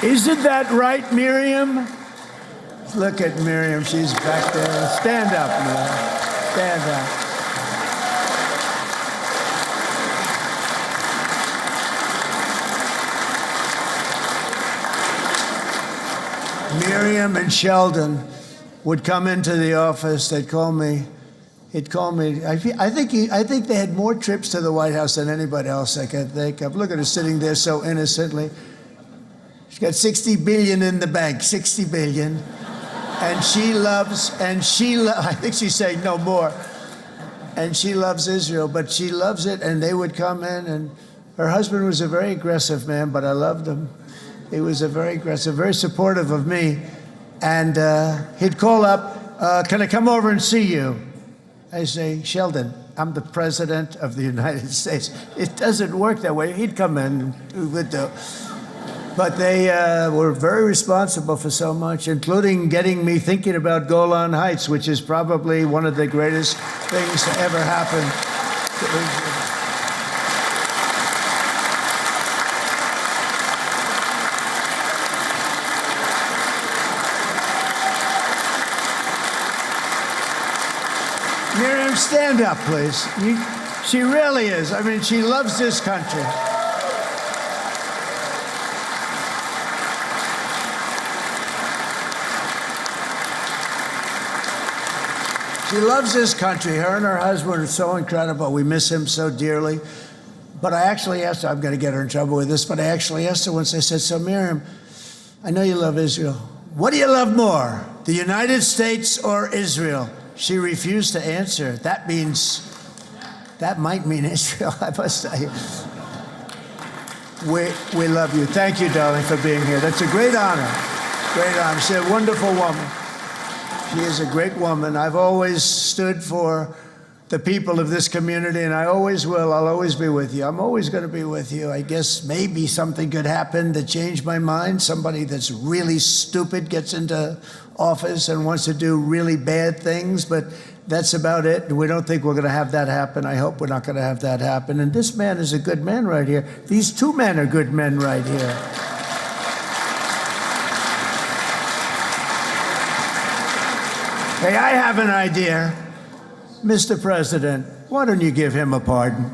Isn't that right, Miriam? Look at Miriam. She's back there. Stand up, Miriam. Stand up. Miriam and Sheldon would come into the office. They'd call me. He'd call me. I think they had more trips to the White House than anybody else I can think of. Look at her sitting there so innocently. She's got $60 billion in the bank. $60 billion. And I think she's saying no more. And she loves Israel, but she loves it, and they would come in, and her husband was a very aggressive man, but I loved him. He was a very aggressive, very supportive of me. And he'd call up, can I come over and see you? I say, Sheldon, I'm the president of the United States. It doesn't work that way. He'd come in, and we would do. But they were very responsible for so much, including getting me thinking about Golan Heights, which is probably one of the greatest things to ever happen to Israel. Miriam, stand up, please. She really is. I mean, she loves this country. She loves this country. Her and her husband are so incredible. We miss him so dearly. But I actually asked her, I'm going to get her in trouble with this, but I actually asked her once, I said, so Miriam, I know you love Israel. What do you love more, the United States or Israel? She refused to answer. That might mean Israel, I must tell you. We love you. Thank you, darling, for being here. That's a great honor. Great honor. She's a wonderful woman. She is a great woman. I've always stood for the people of this community, and I always will. I'll always be with you. I'm always going to be with you. I guess maybe something could happen to change my mind. Somebody that's really stupid gets into office and wants to do really bad things, but that's about it. We don't think we're going to have that happen. I hope we're not going to have that happen. And this man is a good man right here. These two men are good men right here. Hey, I have an idea. Mr. President, why don't you give him a pardon? Give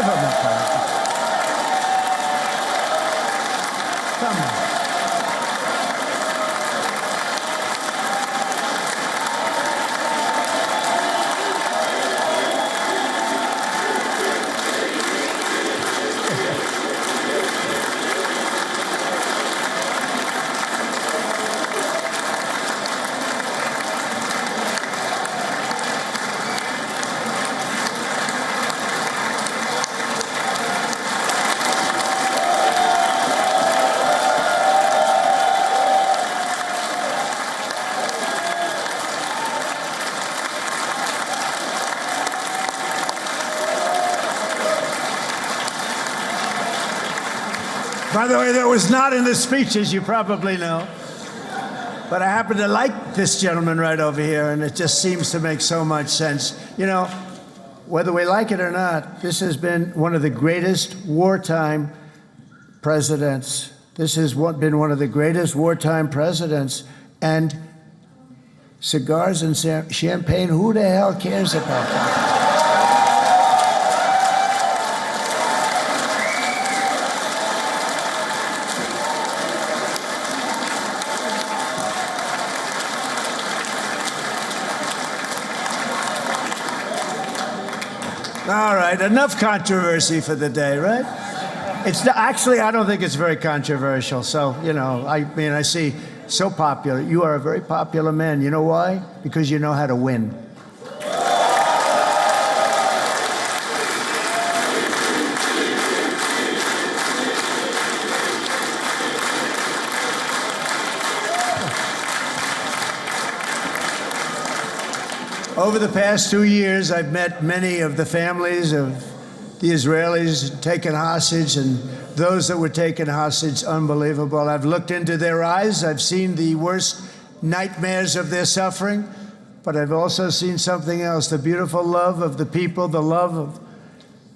him a pardon. Come on. By the way, that was not in the speech, as you probably know. But I happen to like this gentleman right over here, and it just seems to make so much sense. You know, whether we like it or not, this has been one of the greatest wartime presidents. This has been one of the greatest wartime presidents. And cigars and champagne, who the hell cares about that? All right, enough controversy for the day, right? Actually, I don't think it's very controversial. So, you know, I mean, I see so popular. You are a very popular man. You know why? Because you know how to win. Over the past 2 years, I've met many of the families of the Israelis taken hostage and those that were taken hostage. Unbelievable. I've looked into their eyes. I've seen the worst nightmares of their suffering, but I've also seen something else, the beautiful love of the people, the love of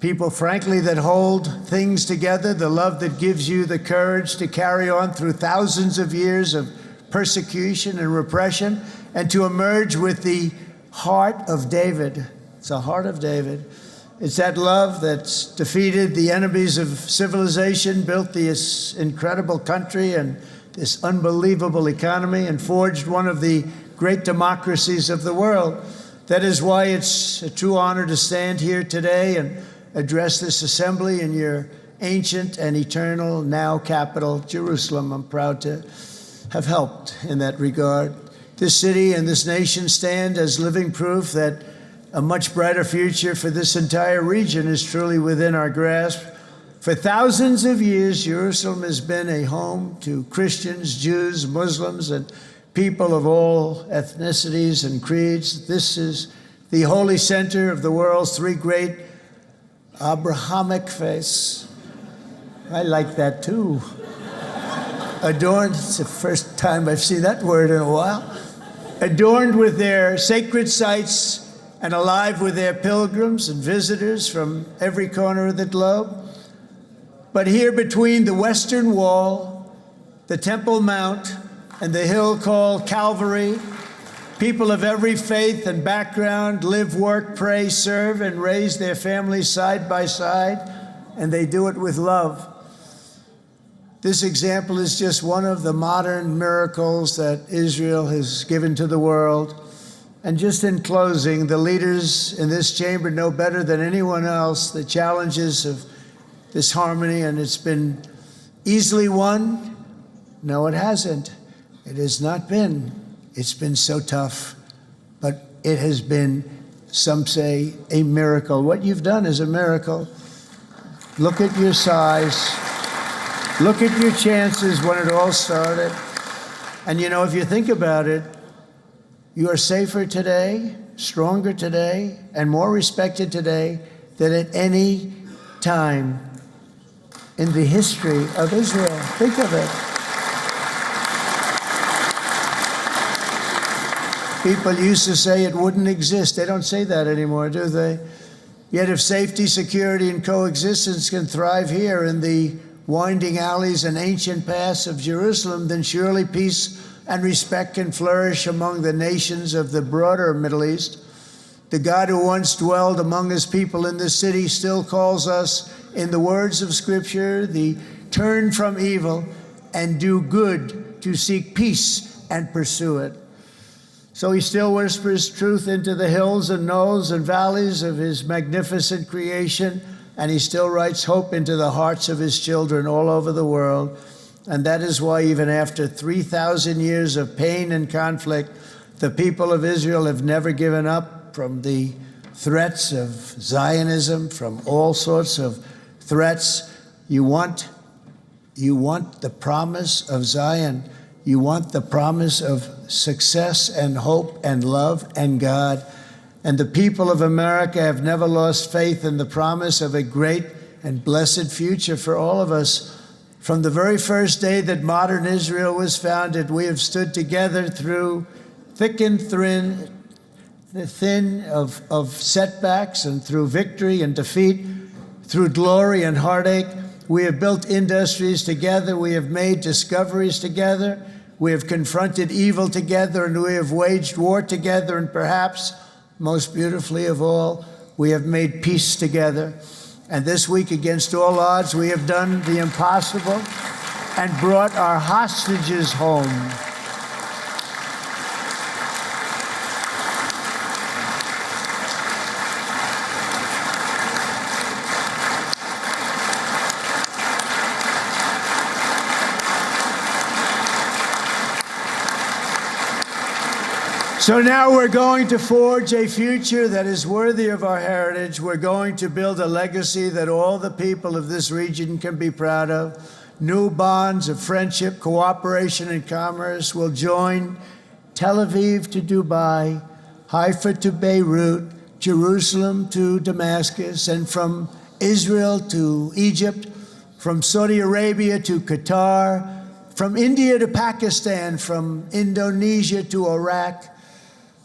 people, frankly, that hold things together, the love that gives you the courage to carry on through thousands of years of persecution and repression and to emerge with the heart of David. It's the heart of David. It's that love that's defeated the enemies of civilization, built this incredible country and this unbelievable economy, and forged one of the great democracies of the world. That is why it's a true honor to stand here today and address this assembly in your ancient and eternal now capital, Jerusalem. I'm proud to have helped in that regard. This city and this nation stand as living proof that a much brighter future for this entire region is truly within our grasp. For thousands of years, Jerusalem has been a home to Christians, Jews, Muslims, and people of all ethnicities and creeds. This is the holy center of the world's three great Abrahamic faiths. I like that too. Adorned, it's the first time I've seen that word in a while. Adorned with their sacred sites and alive with their pilgrims and visitors from every corner of the globe. But here between the Western Wall, the Temple Mount, and the hill called Calvary, people of every faith and background live, work, pray, serve, and raise their families side by side, and they do it with love. This example is just one of the modern miracles that Israel has given to the world. And just in closing, the leaders in this chamber know better than anyone else the challenges of this harmony, and it's been easily won. No, it hasn't. It has not been. It's been so tough, but it has been, some say, a miracle. What you've done is a miracle. Look at your size. Look at your chances when it all started. And you know, if you think about it, you are safer today, stronger today, and more respected today than at any time in the history of Israel. Think of it. People used to say it wouldn't exist. They don't say that anymore, do they? Yet if safety, security, and coexistence can thrive here in the winding alleys and ancient paths of Jerusalem, then surely peace and respect can flourish among the nations of the broader Middle East. The God who once dwelled among his people in this city still calls us, in the words of Scripture, the turn from evil and do good, to seek peace and pursue it. So he still whispers truth into the hills and knolls and valleys of his magnificent creation, and he still writes hope into the hearts of his children all over the world. And that is why even after 3,000 years of pain and conflict, the people of Israel have never given up from the threats of Zionism, from all sorts of threats. You want the promise of Zion. You want the promise of success and hope and love and God. And the people of America have never lost faith in the promise of a great and blessed future for all of us. From the very first day that modern Israel was founded, we have stood together through thick and thin of setbacks, and through victory and defeat, through glory and heartache. We have built industries together. We have made discoveries together. We have confronted evil together, and we have waged war together. And perhaps most beautifully of all, we have made peace together. And this week, against all odds, we have done the impossible and brought our hostages home. So now we're going to forge a future that is worthy of our heritage. We're going to build a legacy that all the people of this region can be proud of. New bonds of friendship, cooperation, and commerce will join Tel Aviv to Dubai, Haifa to Beirut, Jerusalem to Damascus, and from Israel to Egypt, from Saudi Arabia to Qatar, from India to Pakistan, from Indonesia to Iraq,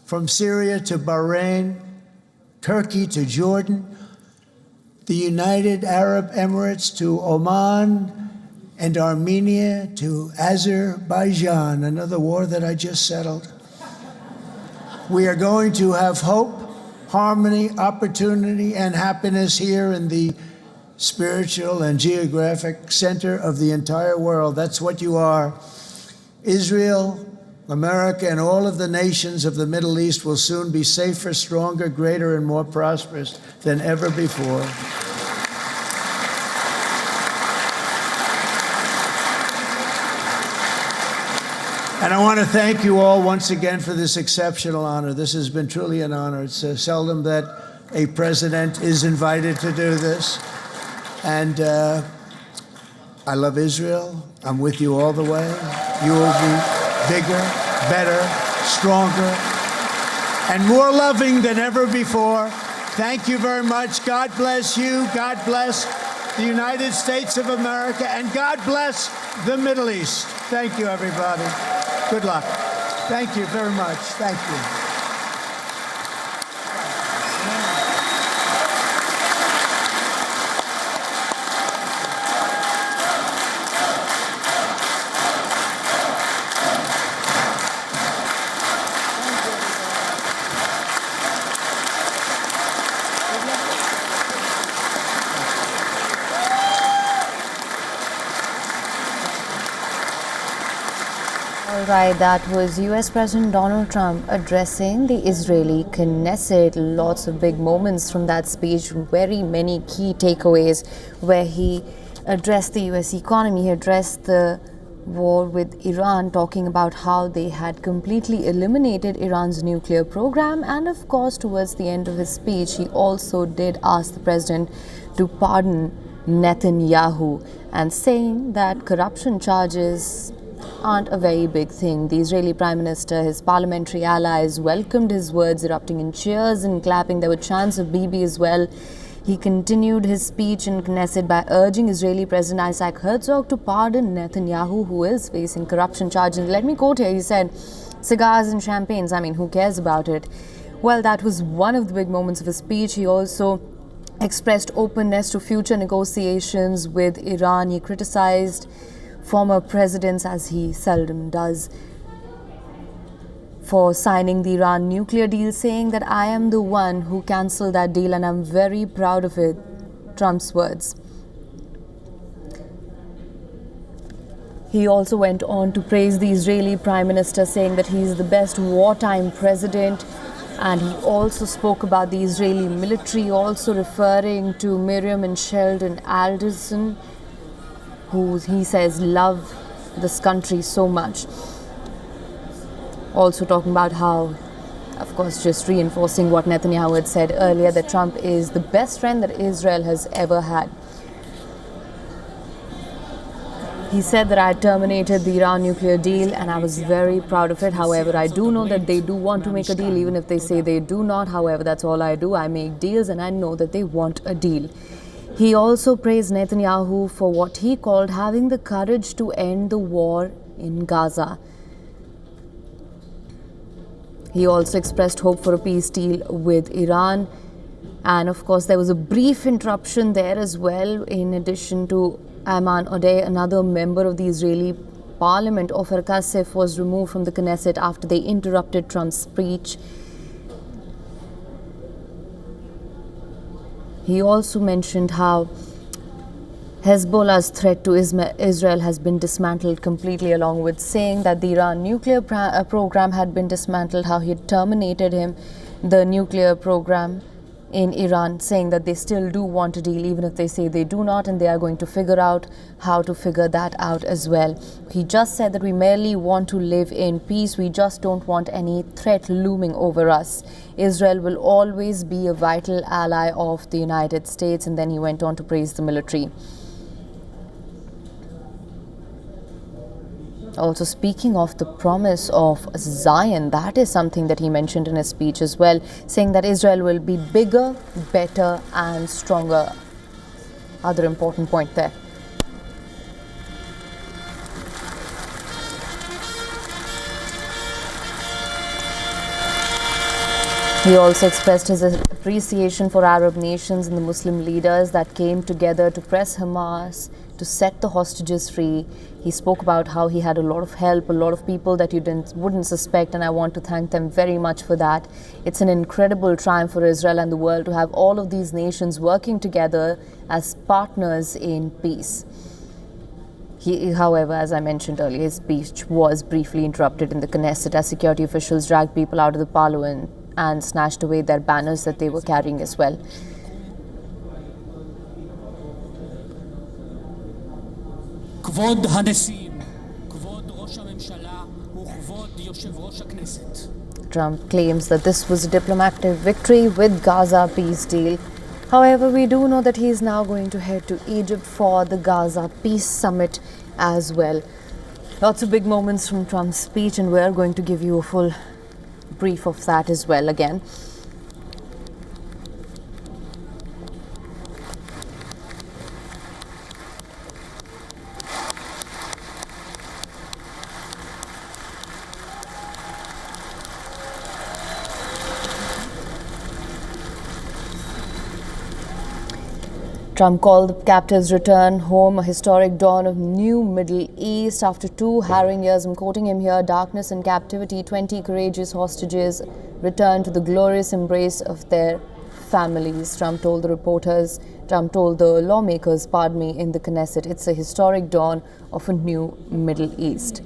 from Syria to Bahrain, Turkey to Jordan, the United Arab Emirates to Oman, and Armenia to Azerbaijan, another war that I just settled. We are going to have hope, harmony, opportunity, and happiness here in the spiritual and geographic center of the entire world. That's what you are. Israel, America, and all of the nations of the Middle East will soon be safer, stronger, greater, and more prosperous than ever before. And I want to thank you all once again for this exceptional honor. This has been truly an honor. It's seldom that a president is invited to do this. And I love Israel. I'm with you all the way. You will be bigger, better, stronger, and more loving than ever before. Thank you very much. God bless you. God bless the United States of America, and God bless the Middle East. Thank you, everybody. Good luck. Thank you very much. Thank you. Right, that was US President Donald Trump addressing the Israeli Knesset. Lots of big moments from that speech, very many key takeaways where he addressed the US economy, he addressed the war with Iran, talking about how they had completely eliminated Iran's nuclear program. And of course, towards the end of his speech, he also did ask the president to pardon Netanyahu, and saying that corruption charges aren't a very big thing. The Israeli Prime Minister, his parliamentary allies welcomed his words, erupting in cheers and clapping. There were chants of Bibi as well. He continued his speech in Knesset by urging Israeli President Isaac Herzog to pardon Netanyahu, who is facing corruption charges. Let me quote here, he said, "Cigars and champagnes, I mean, who cares about it?" Well, that was one of the big moments of his speech. He also expressed openness to future negotiations with Iran. He criticized former presidents, as he seldom does, for signing the Iran nuclear deal, saying that I am the one who cancelled that deal and I'm very proud of it. Trump's words. He also went on to praise the Israeli Prime Minister, saying that he is the best wartime president. And he also spoke about the Israeli military, also referring to Miriam and Sheldon Adelson, who he says love this country so much. Also talking about how, of course, just reinforcing what Netanyahu had said earlier, that Trump is the best friend that Israel has ever had. He said that I terminated the Iran nuclear deal and I was very proud of it. However, I do know that they do want to make a deal, even if they say they do not. However, that's all I do. I make deals and I know that they want a deal. He also praised Netanyahu for what he called having the courage to end the war in Gaza. He also expressed hope for a peace deal with Iran. And of course, there was a brief interruption there as well. In addition to Ayman Odeh, another member of the Israeli parliament, Ofer Kasef, was removed from the Knesset after they interrupted Trump's speech. He also mentioned how Hezbollah's threat to Israel has been dismantled completely, along with saying that the Iran nuclear program had been dismantled, how he had terminated the nuclear program in Iran, saying that they still do want a deal, even if they say they do not, and they are going to figure out how to figure that out as well. He just said that we merely want to live in peace. We just don't want any threat looming over us. Israel will always be a vital ally of the United States. And then he went on to praise the military. Also speaking of the promise of Zion, that is something that he mentioned in his speech as well, saying that Israel will be bigger, better and stronger. Other important point there. He also expressed his appreciation for Arab nations and the Muslim leaders that came together to press Hamas to set the hostages free. He spoke about how he had a lot of help, a lot of people that you wouldn't suspect, and I want to thank them very much for that. It's an incredible triumph for Israel and the world to have all of these nations working together as partners in peace. However, as I mentioned earlier, his speech was briefly interrupted in the Knesset as security officials dragged people out of the parliament and snatched away their banners that they were carrying as well. כבוד הנשיאים, כבוד ראש הממשלה וכבוד יושב ראש הכנסת. Trump claims that this was a diplomatic victory with Gaza peace deal. However, we do know that he is now going to head to Egypt for the Gaza peace summit as well. Lots of big moments from Trump's speech, and we're going to give you a full brief of that as well again. Trump called the captives' return home a historic dawn of new Middle East. After 2 harrowing years, I'm quoting him here, darkness and captivity, 20 courageous hostages returned to the glorious embrace of their families, Trump told the reporters. Trump told the lawmakers, in the Knesset, it's a historic dawn of a new Middle East.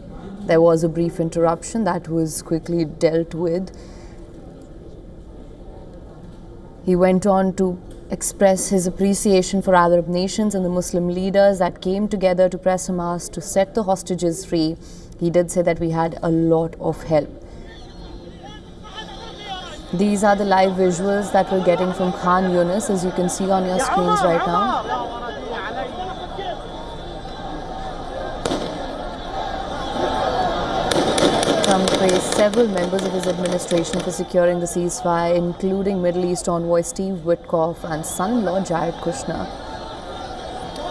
There was a brief interruption that was quickly dealt with. He went on to express his appreciation for Arab nations and the Muslim leaders that came together to press Hamas to set the hostages free. He did say that we had a lot of help. These are the live visuals that we're getting from Khan Yunis, as you can see on your screens right now. Trump praised several members of his administration for securing the ceasefire, including Middle East envoy Steve Witkoff and son-in-law Jared Kushner.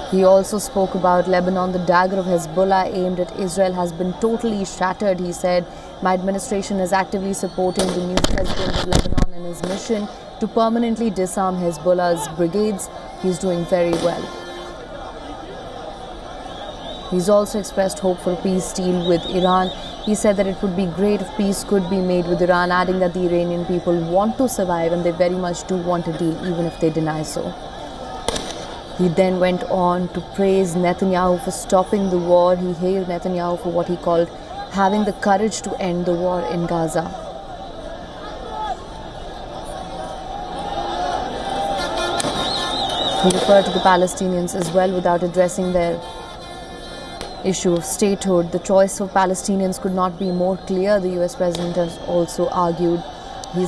He also spoke about Lebanon. The dagger of Hezbollah aimed at Israel has been totally shattered, he said. My administration is actively supporting the new president of Lebanon and his mission to permanently disarm Hezbollah's brigades. He's doing very well. He's also expressed hope for a peace deal with Iran. He said that it would be great if peace could be made with Iran, adding that the Iranian people want to survive and they very much do want a deal, even if they deny so. He then went on to praise Netanyahu for stopping the war. He hailed Netanyahu for what he called having the courage to end the war in Gaza. He referred to the Palestinians as well without addressing their issue of statehood. The choice for Palestinians could not be more clear, the US president has also argued. He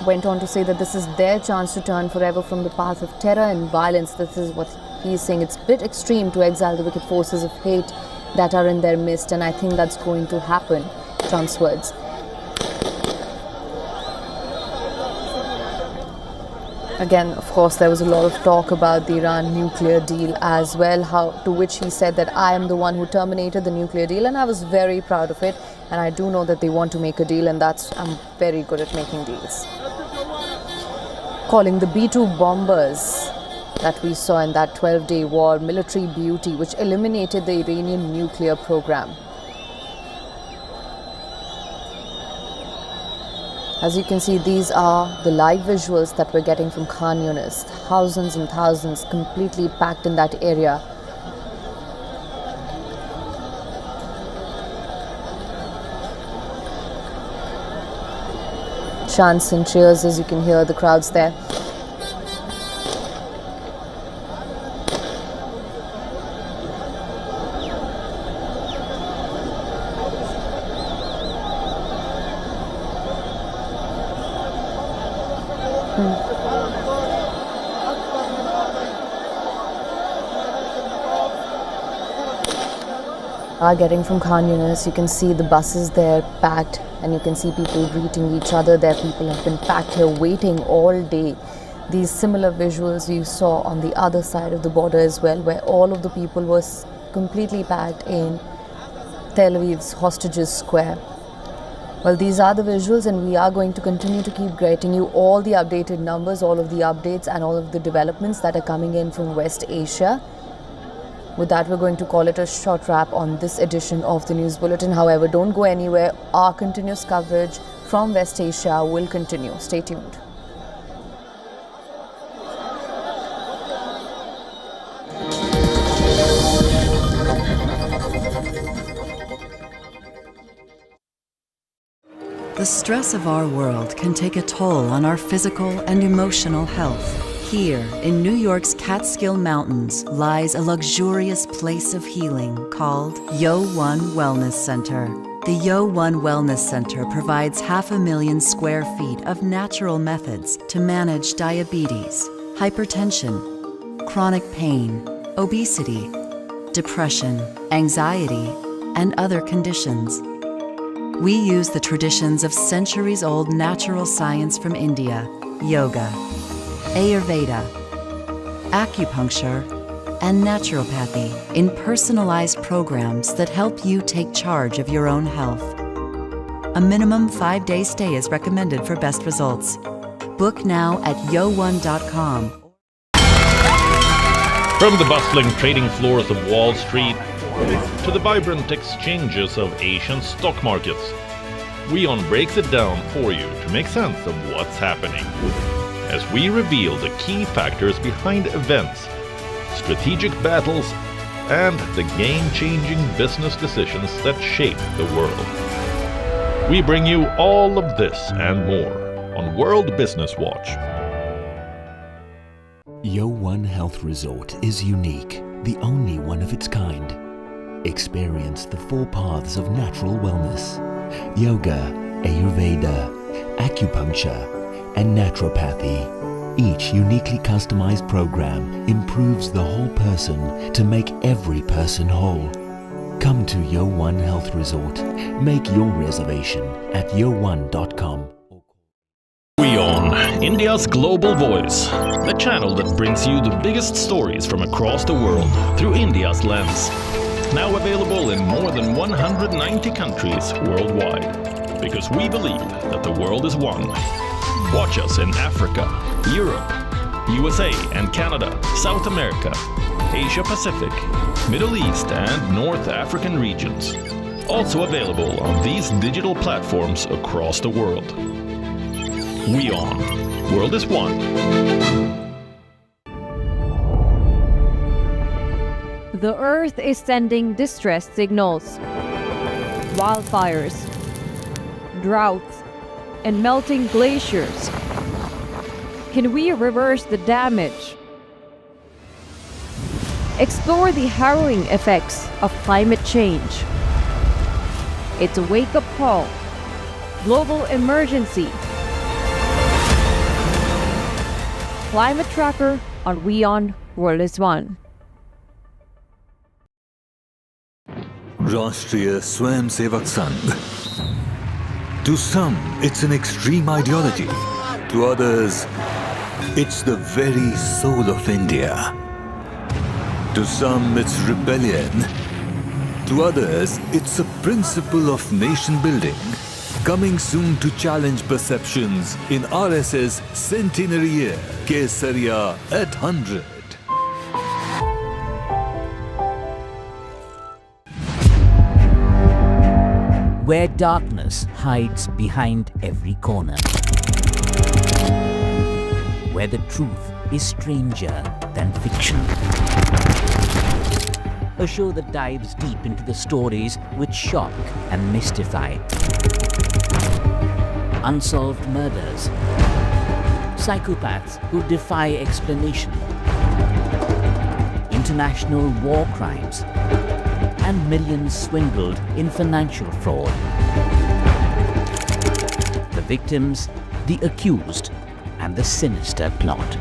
went on to say that this is their chance to turn forever from the path of terror and violence. This is what he's saying. It's a bit extreme to exile the wicked forces of hate that are in their midst, and I think that's going to happen, Trump's words. Again, of course, there was a lot of talk about the Iran nuclear deal as well, to which he said that I am the one who terminated the nuclear deal and I was very proud of it, and I do know that they want to make a deal, and I'm very good at making deals. Calling the B-2 bombers that we saw in that 12-day war military beauty, which eliminated the Iranian nuclear program. As you can see, these are the live visuals that we're getting from Khan Yunis. Thousands and thousands completely packed in that area. Chants and cheers, as you can hear the crowds there. Getting from Khan Yunis, you can see the buses there packed, and you can see people greeting each other there. People have been packed here waiting all day. These similar visuals you saw on the other side of the border as well, where all of the people were completely packed in Tel Aviv's Hostages Square. Well, these are the visuals, and we are going to continue to keep getting you all the updated numbers, all of the updates and all of the developments that are coming in from West Asia. With that, we're going to call it a short wrap on this edition of the News Bulletin. However, don't go anywhere. Our continuous coverage from West Asia will continue. Stay tuned. The stress of our world can take a toll on our physical and emotional health. Here, in New York's Catskill Mountains, lies a luxurious place of healing called WION Wellness Center. The WION Wellness Center provides 500,000 square feet of natural methods to manage diabetes, hypertension, chronic pain, obesity, depression, anxiety, and other conditions. We use the traditions of centuries-old natural science from India, yoga, Ayurveda, acupuncture, and naturopathy in personalized programs that help you take charge of your own health. A minimum 5-day stay is recommended for best results. Book now at YoOne.com. From the bustling trading floors of Wall Street to the vibrant exchanges of Asian stock markets, WION breaks it down for you to make sense of what's happening, as we reveal the key factors behind events, strategic battles, and the game-changing business decisions that shape the world. We bring you all of this and more on World Business Watch. WION Health Resort is unique, the only one of its kind. Experience the 4 paths of natural wellness: yoga, Ayurveda, acupuncture, and naturopathy. Each uniquely customized program improves the whole person to make every person whole. Come to WION Health Resort. Make your reservation at yowon.com. WION, India's global voice, the channel that brings you the biggest stories from across the world through India's lens. Now available in more than 190 countries worldwide, because we believe that the world is one. Watch us in Africa, Europe, USA and Canada, South America, Asia Pacific, Middle East and North African regions. Also available on these digital platforms across the world. WION. World is one. The Earth is sending distress signals. Wildfires, droughts, and melting glaciers. Can we reverse the damage? Explore the harrowing effects of climate change. It's a wake-up call. Global emergency. Climate Tracker on WION World is One. Rashtriya Swayamsevak Sangh. To some, it's an extreme ideology. To others, it's the very soul of India. To some, it's rebellion. To others, it's a principle of nation building. Coming soon to challenge perceptions in RSS centenary year, Kesariya at 100. Where darkness hides behind every corner. Where the truth is stranger than fiction. A show that dives deep into the stories which shock and mystify. Unsolved murders. Psychopaths who defy explanation. International war crimes. And millions swindled in financial fraud. The victims, the accused, and the sinister plot.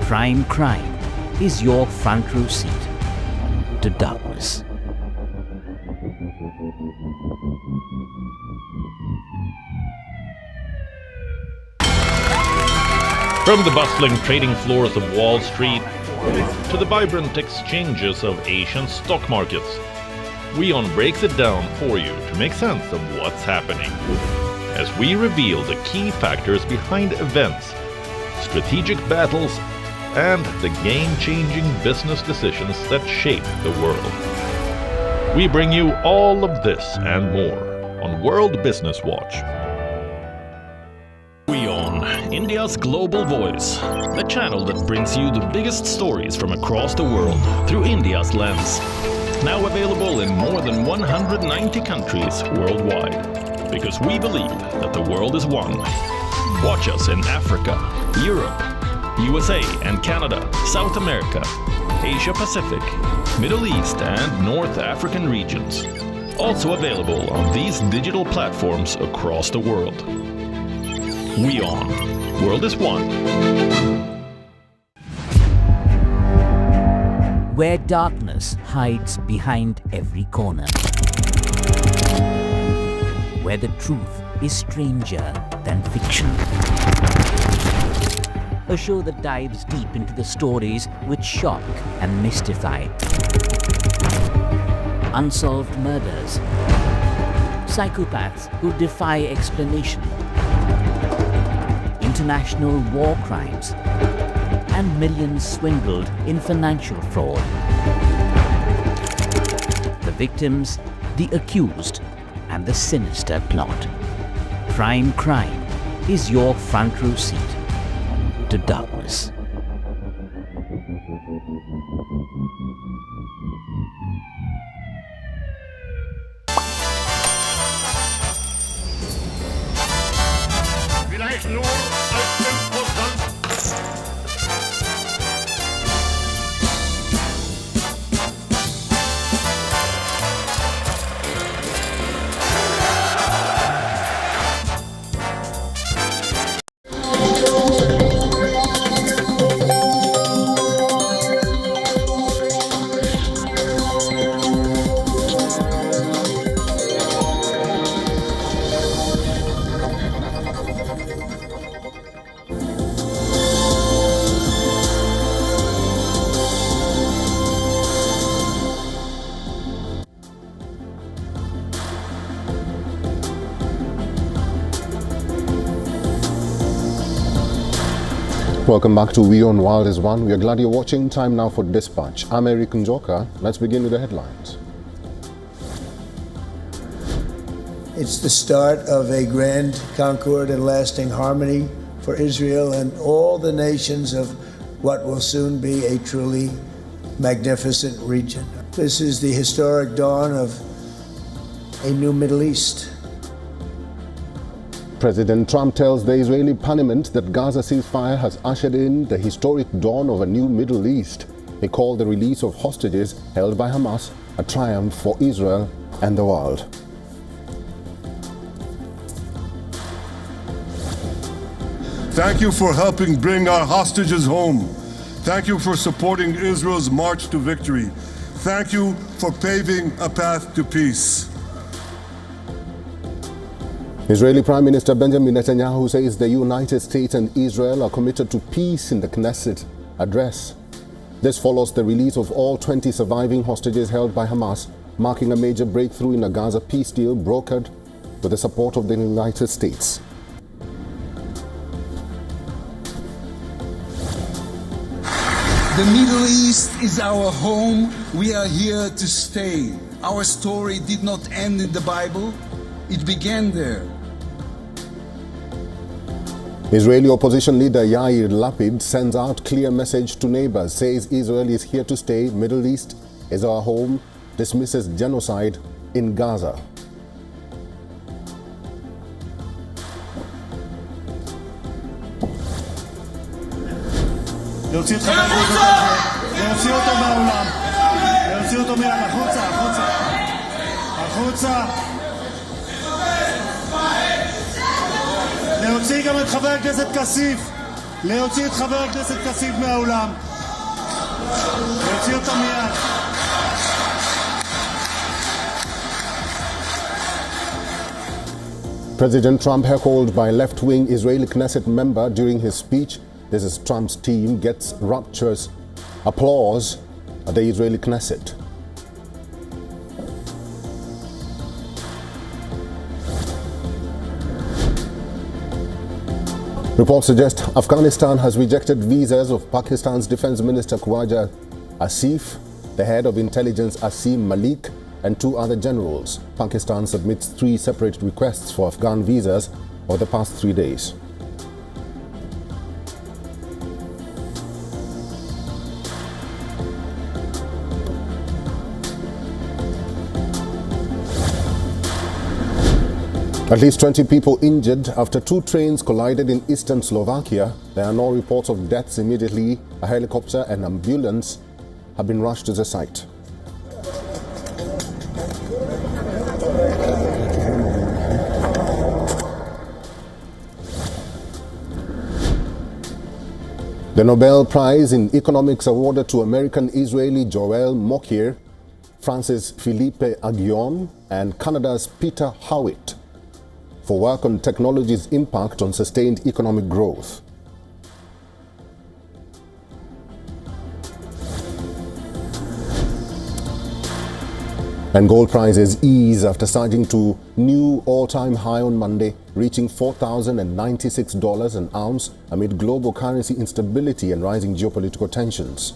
Prime Crime is your front row seat to darkness. From the bustling trading floors of Wall Street to the vibrant exchanges of Asian stock markets, WION breaks it down for you to make sense of what's happening, as we reveal the key factors behind events, strategic battles, and the game-changing business decisions that shape the world. We bring you all of this and more on World Business Watch. WION, India's global voice, the channel that brings you the biggest stories from across the world through India's lens. Now available in more than 190 countries worldwide, because we believe that the world is one. Watch us in Africa, Europe, USA and Canada, South America, Asia Pacific, Middle East and North African regions. Also available on these digital platforms across the world. WION. World is one. Where darkness hides behind every corner. Where the truth is stranger than fiction. A show that dives deep into the stories which shock and mystify. Unsolved murders. Psychopaths who defy explanation. International war crimes. and millions swindled in financial fraud. The victims, the accused, and the sinister plot. Prime Crime is your front row seat to darkness. Vielleicht nur als Imposant. Welcome back to WION The World is One. We are glad you're watching. Time now for Dispatch. I'm Eric Njoka. Let's begin with the headlines. It's the start of a grand concord and lasting harmony for Israel and all the nations of what will soon be a truly magnificent region. This is the historic dawn of a new Middle East. President Trump tells the Israeli parliament that Gaza ceasefire has ushered in the historic dawn of a new Middle East. He called the release of hostages held by Hamas a triumph for Israel and the world. Thank you for helping bring our hostages home. Thank you for supporting Israel's march to victory. Thank you for paving a path to peace. Israeli Prime Minister Benjamin Netanyahu says the United States and Israel are committed to peace in the Knesset address. This follows the release of all 20 surviving hostages held by Hamas, marking a major breakthrough in a Gaza peace deal brokered with the support of the United States. The Middle East is our home. We are here to stay. Our story did not end in the Bible. It began there. Israeli opposition leader Yair Lapid sends out clear message to neighbors, says Israel is here to stay, Middle East is our home, dismisses genocide in Gaza. להוציא את חבר הכנסת, להוציא אותו מהאולם, להוציא אותו מיד, החוצה, החוצה, החוצה. להוציא גם את חבר הכנסת כסיף, להוציא את חבר הכנסת כסיף מהאולם, להוציא אותו מיד. President Trump heckled by left-wing Israeli Knesset member during his speech. This is Trump's team gets rapturous applause at the Israeli Knesset. Reports suggest Afghanistan has rejected visas of Pakistan's Defense Minister Khwaja Asif, the head of intelligence Asim Malik, and 2 other generals. Pakistan submits 3 separate requests for Afghan visas over the past 3 days. At least 20 people injured after 2 trains collided in eastern Slovakia. There are no reports of deaths immediately. A helicopter and ambulance have been rushed to the site. The Nobel Prize in Economics awarded to American-Israeli Joel Mokyr, France's Philippe Aghion, and Canada's Peter Howitt for work on technology's impact on sustained economic growth. And gold prices ease after surging to new all-time high on Monday, reaching $4,096 an ounce amid global currency instability and rising geopolitical tensions.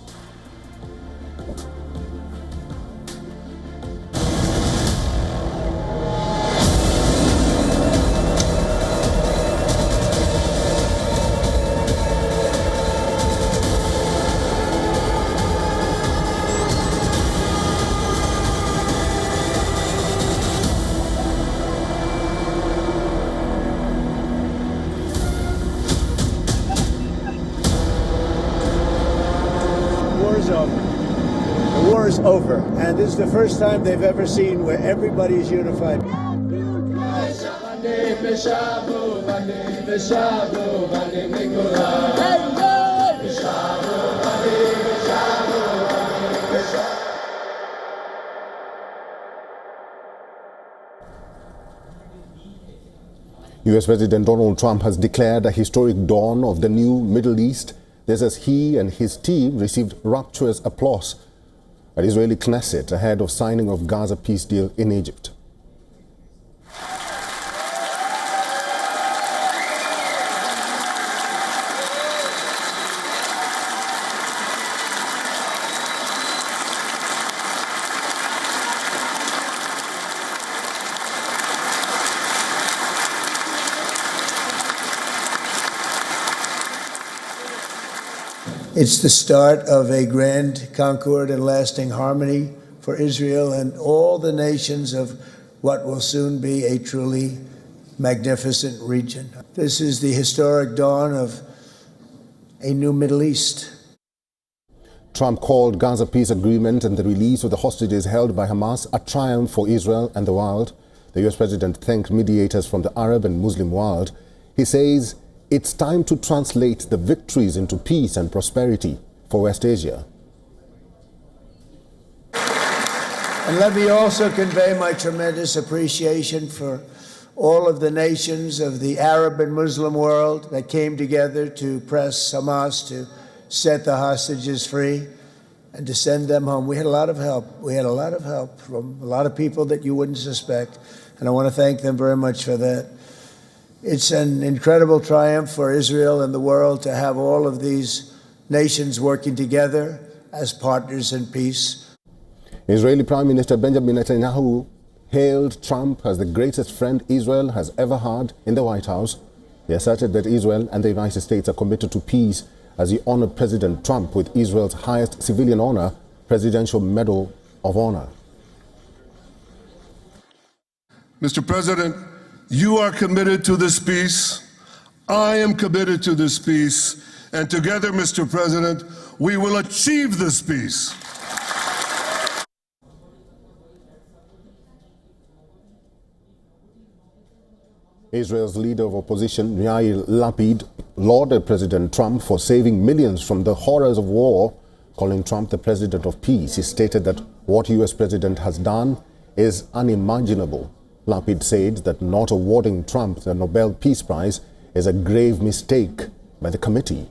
The war is over, and this is the first time they've ever seen where everybody is unified. US President Donald Trump has declared a historic dawn of the new Middle East. This as he and his team received rapturous applause at Israeli Knesset ahead of signing of Gaza peace deal in Egypt. It's the start of a grand concord and lasting harmony for Israel and all the nations of what will soon be a truly magnificent region. This is the historic dawn of a new Middle East. Trump called Gaza peace agreement and the release of the hostages held by Hamas a triumph for Israel and the world. The US president thanked mediators from the Arab and Muslim world. He says it's time to translate the victories into peace and prosperity for West Asia. And let me also convey my tremendous appreciation for all of the nations of the Arab and Muslim world that came together to press Hamas to set the hostages free and to send them home. We had a lot of help. We had a lot of help from a lot of people that you wouldn't suspect, and I want to thank them very much for that. It's an incredible triumph for Israel and the world to have all of these nations working together as partners in peace. Israeli Prime Minister Benjamin Netanyahu hailed Trump as the greatest friend Israel has ever had in the White House. He asserted that Israel and the United States are committed to peace as he honored President Trump with Israel's highest civilian honor, Presidential Medal of Honor. Mr. President, you are committed to this peace. I am committed to this peace. And together, Mr. President, we will achieve this peace. Israel's leader of opposition, Yair Lapid, lauded President Trump for saving millions from the horrors of war, calling Trump the president of peace. He stated that what US president has done is unimaginable. Lapid said that not awarding Trump the Nobel Peace Prize is a grave mistake by the committee.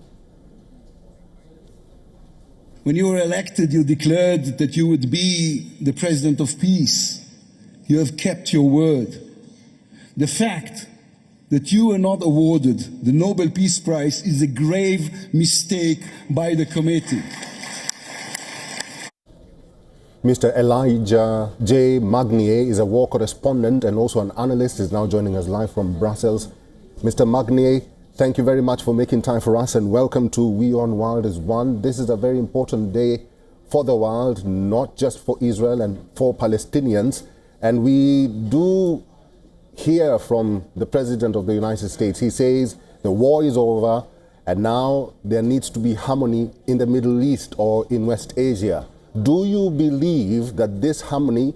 When you were elected, you declared that you would be the president of peace. You have kept your word. The fact that you were not awarded the Nobel Peace Prize is a grave mistake by the committee. Mr. Elijah J. Magnier is a war correspondent and also an analyst. Is now joining us live from Brussels. Mr. Magnier, thank you very much for making time for us and welcome to WION World is One. This is a very important day for the world, not just for Israel and for Palestinians. And we do hear from the President of the United States. He says the war is over and now there needs to be harmony in the Middle East or in West Asia. Do you believe that this harmony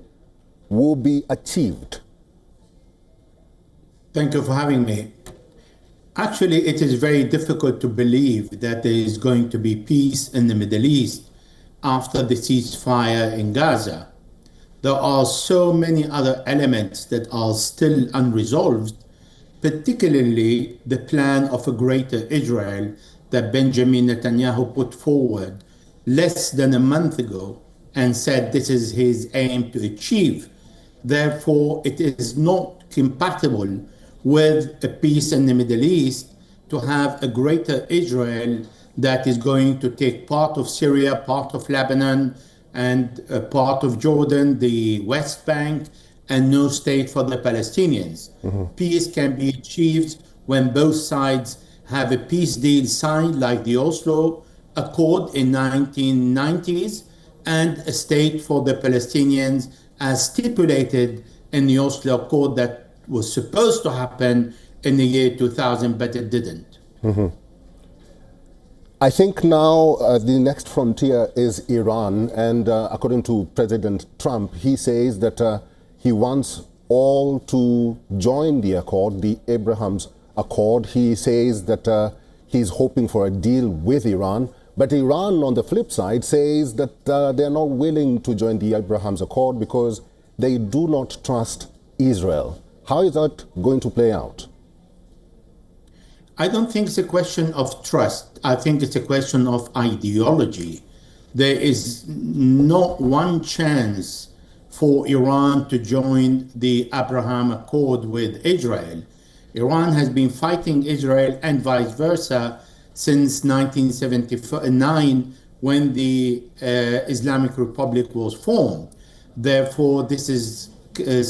will be achieved? Thank you for having me. Actually, it is very difficult to believe that there is going to be peace in the Middle East after the ceasefire in Gaza. There are so many other elements that are still unresolved, particularly the plan of a greater Israel that Benjamin Netanyahu put forward less than a month ago and said this is his aim to achieve. Therefore, it is not compatible with a peace in the Middle East to have a greater Israel that is going to take part of Syria, part of Lebanon, and a part of Jordan, the West Bank, and no state for the Palestinians. Peace can be achieved when both sides have a peace deal signed, like the Oslo Accord in 1990s, and a state for the Palestinians as stipulated in the Oslo Accord that was supposed to happen in the year 2000, but it didn't. I think now the next frontier is Iran, and according to President Trump, he says that he wants all to join the accord, the Abraham's Accord. He says that he's hoping for a deal with Iran, but Iran, on the flip side, says that they're not willing to join the Abraham's Accord because they do not trust Israel. How is that going to play out? I don't think it's a question of trust. I think it's a question of ideology. There is not one chance for Iran to join the Abraham Accord with Israel. Iran has been fighting Israel and vice versa since 1979, when the Islamic Republic was formed. Therefore, this is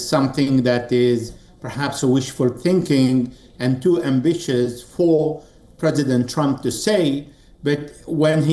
something that is perhaps a wishful thinking and too ambitious for President Trump to say, but when he